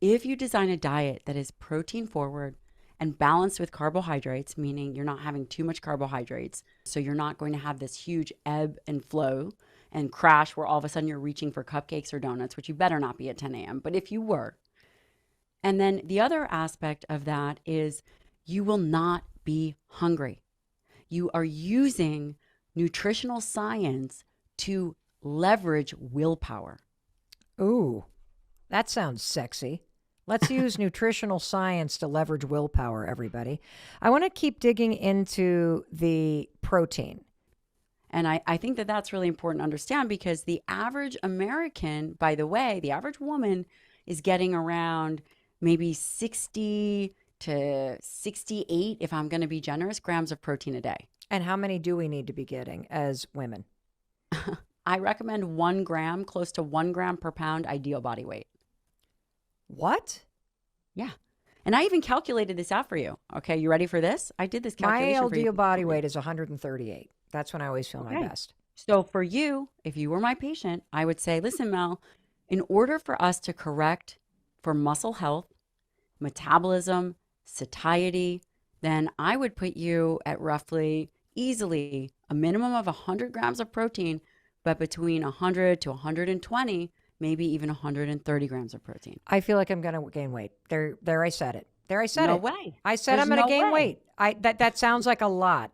If you design a diet that is protein forward and balanced with carbohydrates, meaning you're not having too much carbohydrates, so you're not going to have this huge ebb and flow and crash where all of a sudden you're reaching for cupcakes or donuts, which you better not be at 10 a.m. But if you were, and then the other aspect of that is you will not be hungry. You are using nutritional science to leverage willpower. Ooh, that sounds sexy. Let's use nutritional science to leverage willpower, everybody. I want to keep digging into the protein. And I think that that's really important to understand, because the average American, by the way, the average woman is getting around maybe 60 to 68, if I'm going to be generous, grams of protein a day. And how many do we need to be getting as women? I recommend 1 gram, close to 1 gram per pound ideal body weight. What? Yeah. And I even calculated this out for you. Okay, you ready for this? I did this My calculation for you. ideal body weight is 138. That's when I always feel my Okay. best. So for you, if you were my patient, I would say, listen, Mel, in order for us to correct for muscle health, metabolism, satiety, then I would put you at roughly easily a minimum of 100 grams of protein, but between 100 to 120, maybe even 130 grams of protein. I feel like I'm going to gain weight. There I said it. There I said No it. way. I said There's I'm going to no gain way. weight. That sounds like a lot.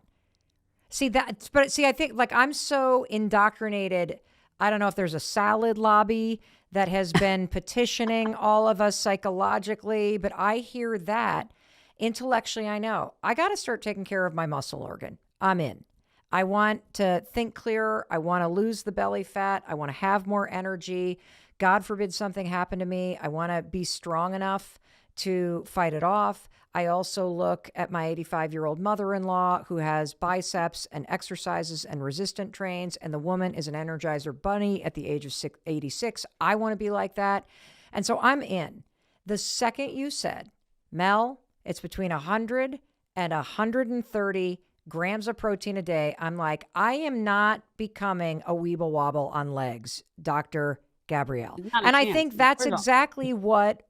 I think like I'm so indoctrinated. I don't know if there's a salad lobby that has been petitioning all of us psychologically, but I hear that. Intellectually, I know I got to start taking care of my muscle organ. I'm in. I want to think clearer. I want to lose the belly fat. I want to have more energy. God forbid something happen to me. I want to be strong enough to fight it off. I also look at my 85-year-old mother-in-law who has biceps and exercises and resistant trains, and the woman is an Energizer bunny at the age of 86. I want to be like that. And so I'm in. The second you said, Mel, it's between 100 and 130 grams of protein a day, I'm like, I am not becoming a weeble wobble on legs, Dr. Gabrielle. Not a And I chance. think that's First off, exactly what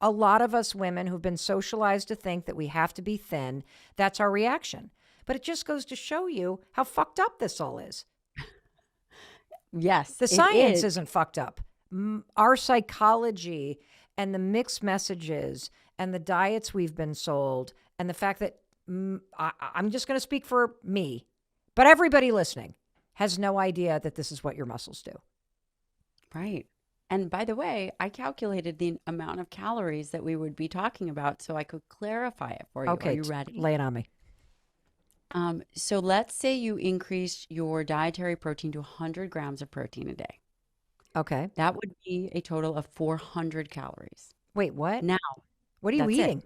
a lot of us women who've been socialized to think that we have to be thin, that's our reaction. But it just goes to show you how fucked up this all is. yes, The it science is. isn't fucked up. Our psychology and the mixed messages and the diets we've been sold and the fact that I'm just going to speak for me, but everybody listening has no idea that this is what your muscles do. Right. And by the way, I calculated the amount of calories that we would be talking about so I could clarify it for you. Okay, Are you ready? lay it on me. So let's say you increase your dietary protein to 100 grams of protein a day. Okay. That would be a total of 400 calories. Wait, what? Now, What are you that's it. eating?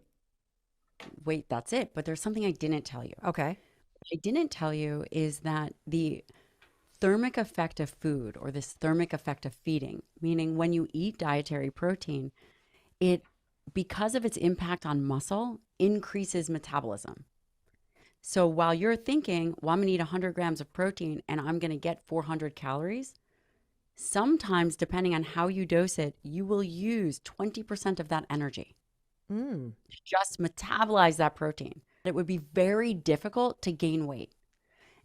Wait, that's it. But there's something I didn't tell you. Okay. What I didn't tell you is that the thermic effect of food, or this thermic effect of feeding, meaning when you eat dietary protein, it because of its impact on muscle, increases metabolism. So while you're thinking, well, I'm going to eat 100 grams of protein and I'm going to get 400 calories, sometimes, depending on how you dose it, you will use 20% of that energy to just metabolize that protein. It would be very difficult to gain weight.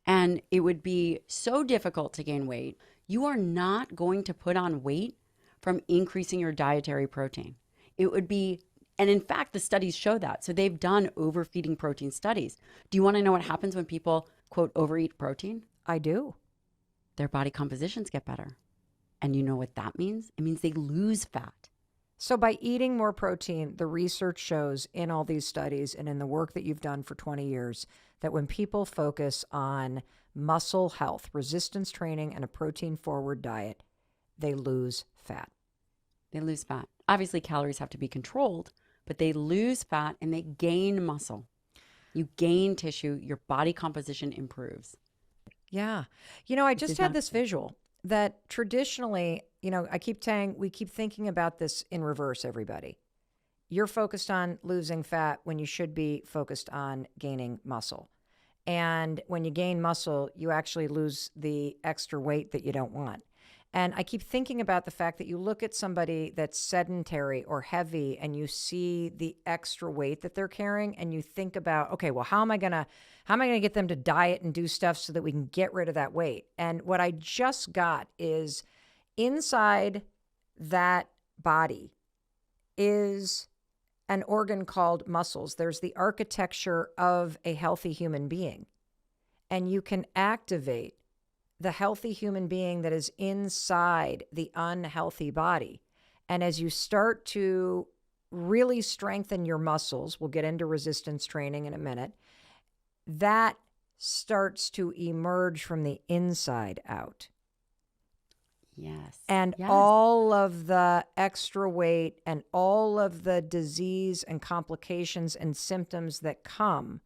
And it would be so difficult to gain weight, you are not going to put on weight from increasing your dietary protein. It would be, and in fact, the studies show that. So they've done overfeeding protein studies. Do you want to know what happens when people, quote, overeat protein? I do. Their body compositions get better. And you know what that means? It means they lose fat. So by eating more protein, the research shows in all these studies and in the work that you've done for 20 years that when people focus on muscle health, resistance training, and a protein-forward diet, they lose fat. They lose fat. Obviously, calories have to be controlled, but they lose fat and they gain muscle. You gain tissue, your body composition improves. Yeah. I just had this visual that traditionally, we keep thinking about this in reverse, everybody. You're focused on losing fat when you should be focused on gaining muscle. And when you gain muscle, you actually lose the extra weight that you don't want. And I keep thinking about the fact that you look at somebody that's sedentary or heavy and you see the extra weight that they're carrying and you think about, okay, well, how am I going to get them to diet and do stuff so that we can get rid of that weight? And what I just got is inside that body is an organ called muscles. There's the architecture of a healthy human being. And you can activate the healthy human being that is inside the unhealthy body. And as you start to really strengthen your muscles, we'll get into resistance training in a minute, that starts to emerge from the inside out. Yes. And yes. all of the extra weight and all of the disease and complications and symptoms that come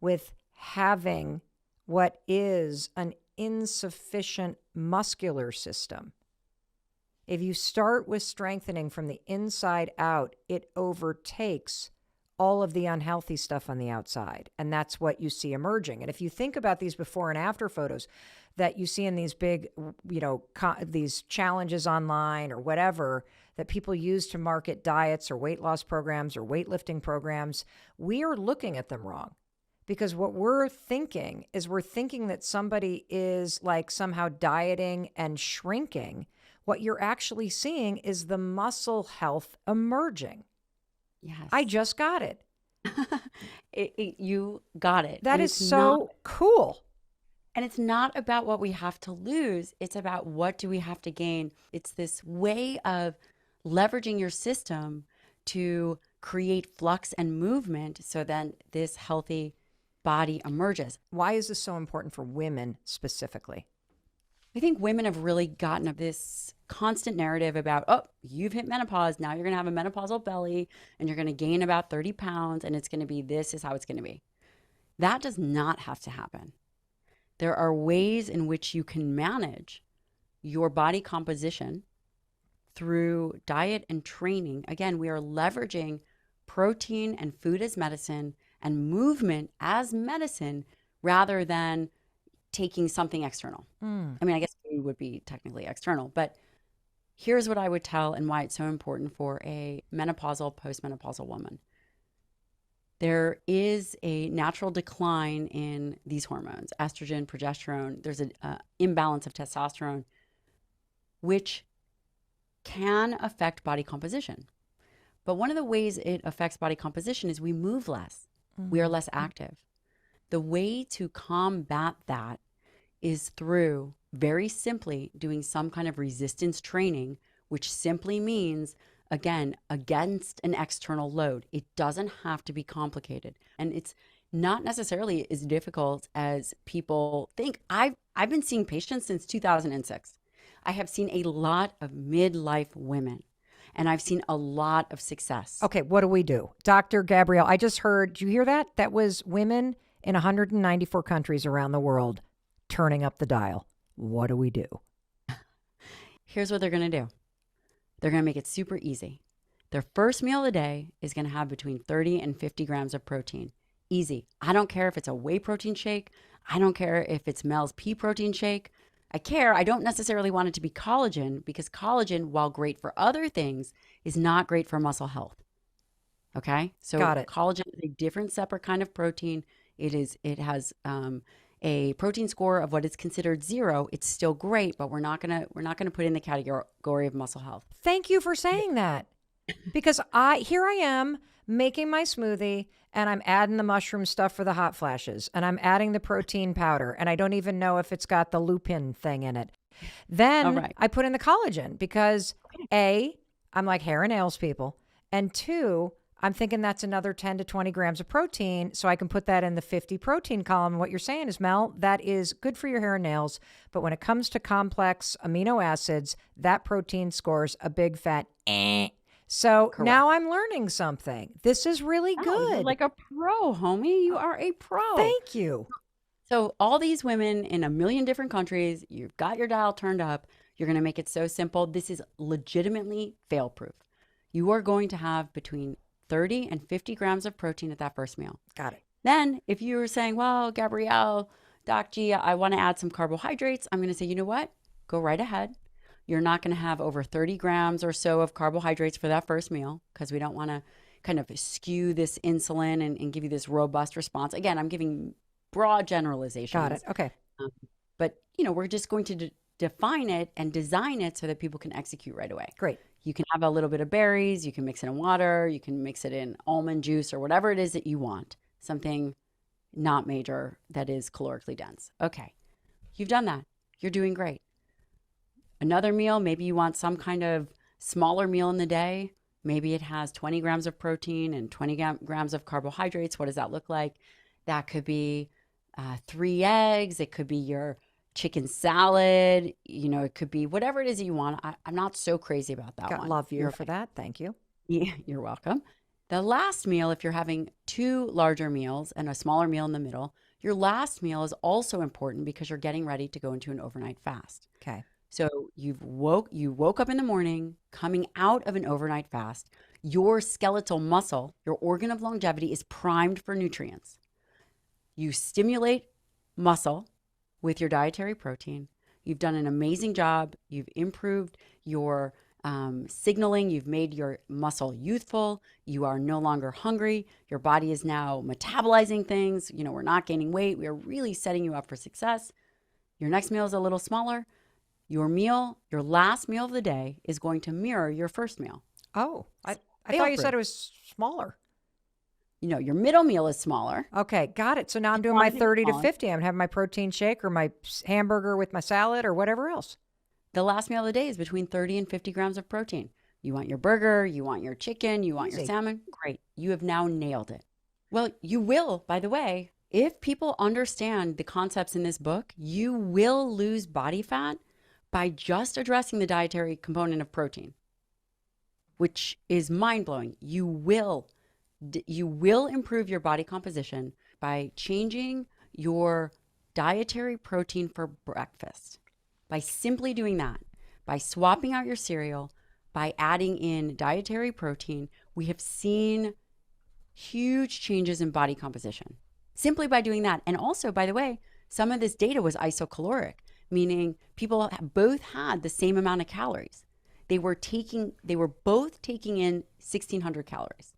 with having what is an insufficient muscular system. If you start with strengthening from the inside out, it overtakes all of the unhealthy stuff on the outside. And that's what you see emerging. And if you think about these before and after photos that you see in these big, these challenges online or whatever that people use to market diets or weight loss programs or weightlifting programs, we are looking at them wrong. Because what we're thinking that somebody is like somehow dieting and shrinking. What you're actually seeing is the muscle health emerging. Yes. I just got it. You got it. That is so cool. And it's not about what we have to lose. It's about what do we have to gain. It's this way of leveraging your system to create flux and movement so then this healthy body emerges. Why is this so important for women specifically? I think women have really gotten this constant narrative about, oh, you've hit menopause. Now you're going to have a menopausal belly and you're going to gain about 30 pounds and it's going to be, this is how it's going to be. That does not have to happen. There are ways in which you can manage your body composition through diet and training. Again, we are leveraging protein and food as medicine and movement as medicine rather than taking something external. I mean, I guess food would be technically external, but here's what I would tell and why it's so important for a menopausal, postmenopausal woman. There is a natural decline in these hormones, estrogen, progesterone. There's an imbalance of testosterone, which can affect body composition. But one of the ways it affects body composition is we move less. We are less active. The way to combat that is through, very simply, doing some kind of resistance training, which simply means, again, against an external load. It doesn't have to be complicated. And it's not necessarily as difficult as people think. I've been seeing patients since 2006. I have seen a lot of midlife women. And I've seen a lot of success. Okay, what do we do? Dr. Gabrielle, I just heard, did you hear that? That was women in 194 countries around the world turning up the dial. What do we do? Here's what they're going to do. They're going to make it super easy. Their first meal of the day is going to have between 30 and 50 grams of protein. Easy. I don't care if it's a whey protein shake. I don't care if it's Mel's pea protein shake. I don't necessarily want it to be collagen, because collagen, while great for other things, is not great for muscle health. Okay? So Got it. collagen is a different, separate kind of protein. It has a protein score of what is considered 0. It's still great, but we're not gonna put it in the category of muscle health. Thank you for saying that. Because here I am making my smoothie, and I'm adding the mushroom stuff for the hot flashes, and I'm adding the protein powder, and I don't even know if it's got the lupin thing in it. Then right. I put in the collagen because A, I'm like hair and nails people, and 2, I'm thinking that's another 10 to 20 grams of protein, so I can put that in the 50 protein column. And what you're saying is, Mel, that is good for your hair and nails, but when it comes to complex amino acids, that protein scores a big fat eh. So Correct. now I'm learning something. This is really Oh, good. you're like a pro, homie. You are a pro. Thank you. So all these women in a million different countries, you've got your dial turned up. You're going to make it so simple. This is legitimately fail-proof. You are going to have between 30 and 50 grams of protein at that first meal. Got it. Then if you were saying, well, Gabrielle, Doc G, I want to add some carbohydrates, I'm going to say, you know what? Go right ahead. You're not going to have over 30 grams or so of carbohydrates for that first meal, because we don't want to kind of skew this insulin and give you this robust response. Again, I'm giving broad generalizations. Got it. Okay. But, we're just going to define it and design it so that people can execute right away. Great. You can have a little bit of berries. You can mix it in water. You can mix it in almond juice or whatever it is that you want. Something not major that is calorically dense. Okay. You've done that. You're doing great. Another meal, maybe you want some kind of smaller meal in the day. Maybe it has 20 grams of protein and 20 grams of carbohydrates. What does that look like? That could be 3 eggs. It could be your chicken salad. It could be whatever it is that you want. I'm not so crazy about that one. Love you for that. Thank you. Yeah, you're welcome. The last meal, if you're having 2 larger meals and a smaller meal in the middle, your last meal is also important because you're getting ready to go into an overnight fast. Okay. So you woke up in the morning, coming out of an overnight fast. Your skeletal muscle, your organ of longevity, is primed for nutrients. You stimulate muscle with your dietary protein. You've done an amazing job. You've improved your signaling. You've made your muscle youthful. You are no longer hungry. Your body is now metabolizing things. We're not gaining weight. We are really setting you up for success. Your next meal is a little smaller. Your last meal of the day is going to mirror your first meal. Oh, I thought you said it was smaller. Your middle meal is smaller. Okay, got it. So now I'm doing my 30 to 50. I'm having my protein shake or my hamburger with my salad or whatever else. The last meal of the day is between 30 and 50 grams of protein. You want your burger, you want your chicken, you want your salmon. Great. You have now nailed it. Well, you will, by the way, if people understand the concepts in this book, you will lose body fat by just addressing the dietary component of protein, which is mind-blowing. You will improve your body composition by changing your dietary protein for breakfast. By simply doing that, by swapping out your cereal, by adding in dietary protein, we have seen huge changes in body composition simply by doing that. And also, by the way, some of this data was isocaloric, meaning people both had the same amount of calories. They were both taking in 1,600 calories.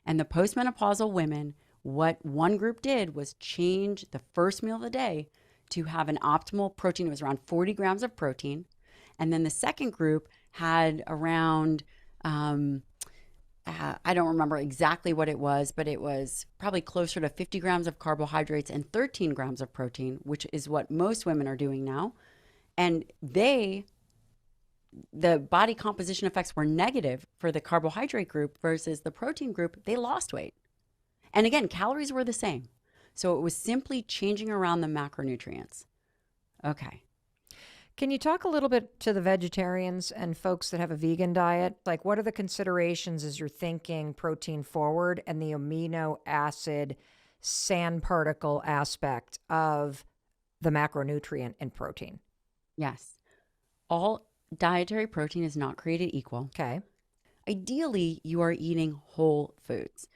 And the postmenopausal women, what one group did was change the first meal of the day to have an optimal protein. It was around 40 grams of protein. And then the second group had around, I don't remember exactly what it was, but it was probably closer to 50 grams of carbohydrates and 13 grams of protein, which is what most women are doing now. And the body composition effects were negative for the carbohydrate group versus the protein group. They lost weight. And again, calories were the same. So it was simply changing around the macronutrients. Okay. Can you talk a little bit to the vegetarians and folks that have a vegan diet? Like, what are the considerations as you're thinking protein forward and the amino acid sand particle aspect of the macronutrient in protein? Yes. All dietary protein is not created equal. Okay. Ideally, you are eating whole foods.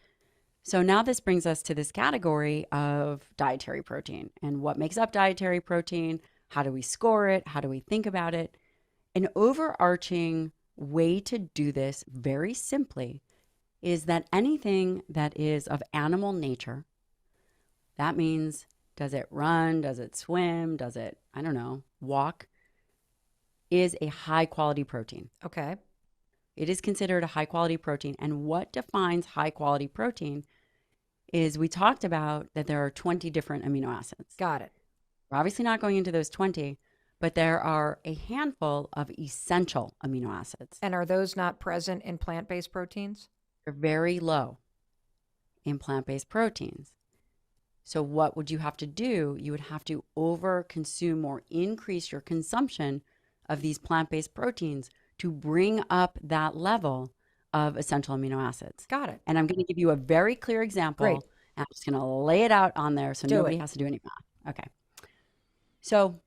So now this brings us to this category of dietary protein and what makes up dietary protein. How do we score it? How do we think about it? An overarching way to do this very simply is that anything that is of animal nature, that means, does it run? Does it swim? Does it, I don't know, walk? Is a high quality protein. Okay. It is considered a high quality protein. And what defines high quality protein is we talked about that there are 20 different amino acids. Got it. We're obviously not going into those 20, but there are a handful of essential amino acids. And are those not present in plant-based proteins? They're very low in plant-based proteins. So what would you have to do? You would have to over-consume or increase your consumption of these plant-based proteins to bring up that level of essential amino acids. Got it. And I'm going to give you a very clear example. Great. I'm just going to lay it out on there so Do nobody it. has to do any math. Okay. So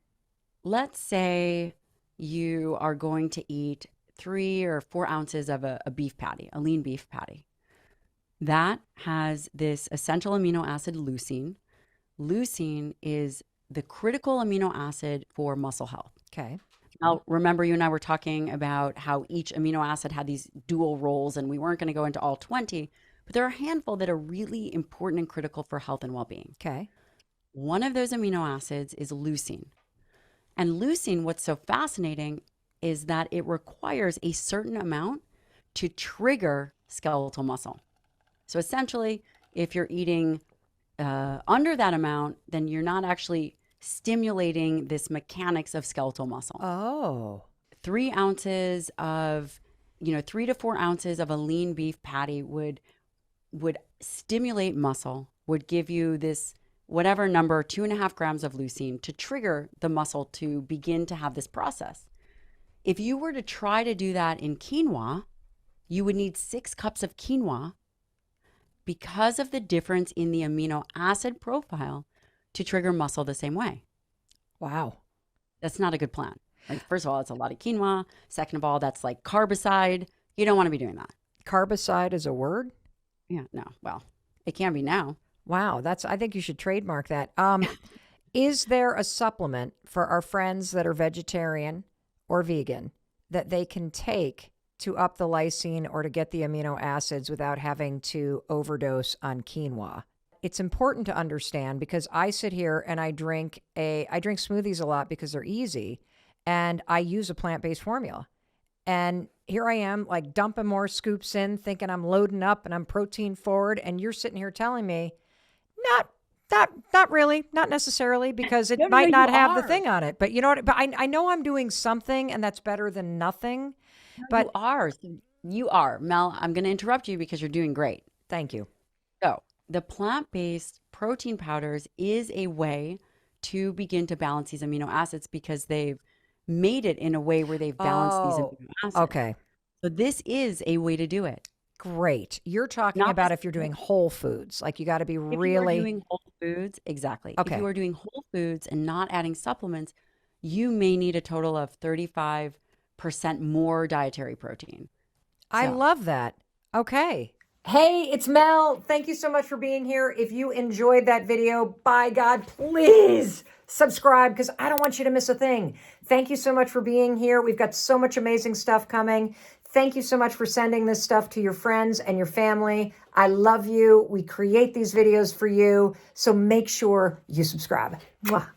let's say you are going to eat 3 or 4 ounces of a beef patty, a lean beef patty. That has this essential amino acid leucine. Leucine is the critical amino acid for muscle health. Okay. Now, remember, you and I were talking about how each amino acid had these dual roles, and we weren't going to go into all 20, but there are a handful that are really important and critical for health and well-being. Okay. One of those amino acids is leucine. And leucine, what's so fascinating is that it requires a certain amount to trigger skeletal muscle. So essentially, if you're eating under that amount, then you're not actually stimulating this mechanics of skeletal muscle. Oh. 3 ounces of, 3 to 4 ounces of a lean beef patty would stimulate muscle, would give you this whatever number, 2.5 grams of leucine to trigger the muscle to begin to have this process. If you were to try to do that in quinoa, you would need 6 cups of quinoa because of the difference in the amino acid profile to trigger muscle the same way. Wow. That's not a good plan. Like, first of all, it's a lot of quinoa. Second of all, that's like carbicide. You don't want to be doing that. Carbicide is a word? Yeah, no. Well, it can be now. Wow. I think you should trademark that. Is there a supplement for our friends that are vegetarian or vegan that they can take to up the lysine or to get the amino acids without having to overdose on quinoa? It's important to understand because I sit here and I drink smoothies a lot because they're easy, and I use a plant-based formula. And here I am, like dumping more scoops in, thinking I'm loading up and I'm protein forward, and you're sitting here telling me, not really, not necessarily, because it No, might not you have the are. thing on it. But you know what? But I know I'm doing something, and that's better than nothing. But You are. You are. Mel, I'm going to interrupt you because you're doing great. thank you. So the plant-based protein powders is a way to begin to balance these amino acids because they've made it in a way where they've balanced these Oh, amino acids. okay. So this is a way to do it. Great. You're talking Not about the if you're doing whole foods, like you got to be If you are really doing whole foods, exactly. If Okay. you are doing whole foods and not adding supplements, you may need a total of 35% more dietary protein. I So- love that. Okay. Hey, it's Mel. Thank you so much for being here. If you enjoyed that video, by God, please subscribe because I don't want you to miss a thing. Thank you so much for being here. We've got so much amazing stuff coming. Thank you so much for sending this stuff to your friends and your family. I love you. We create these videos for you. So make sure you subscribe. Mwah.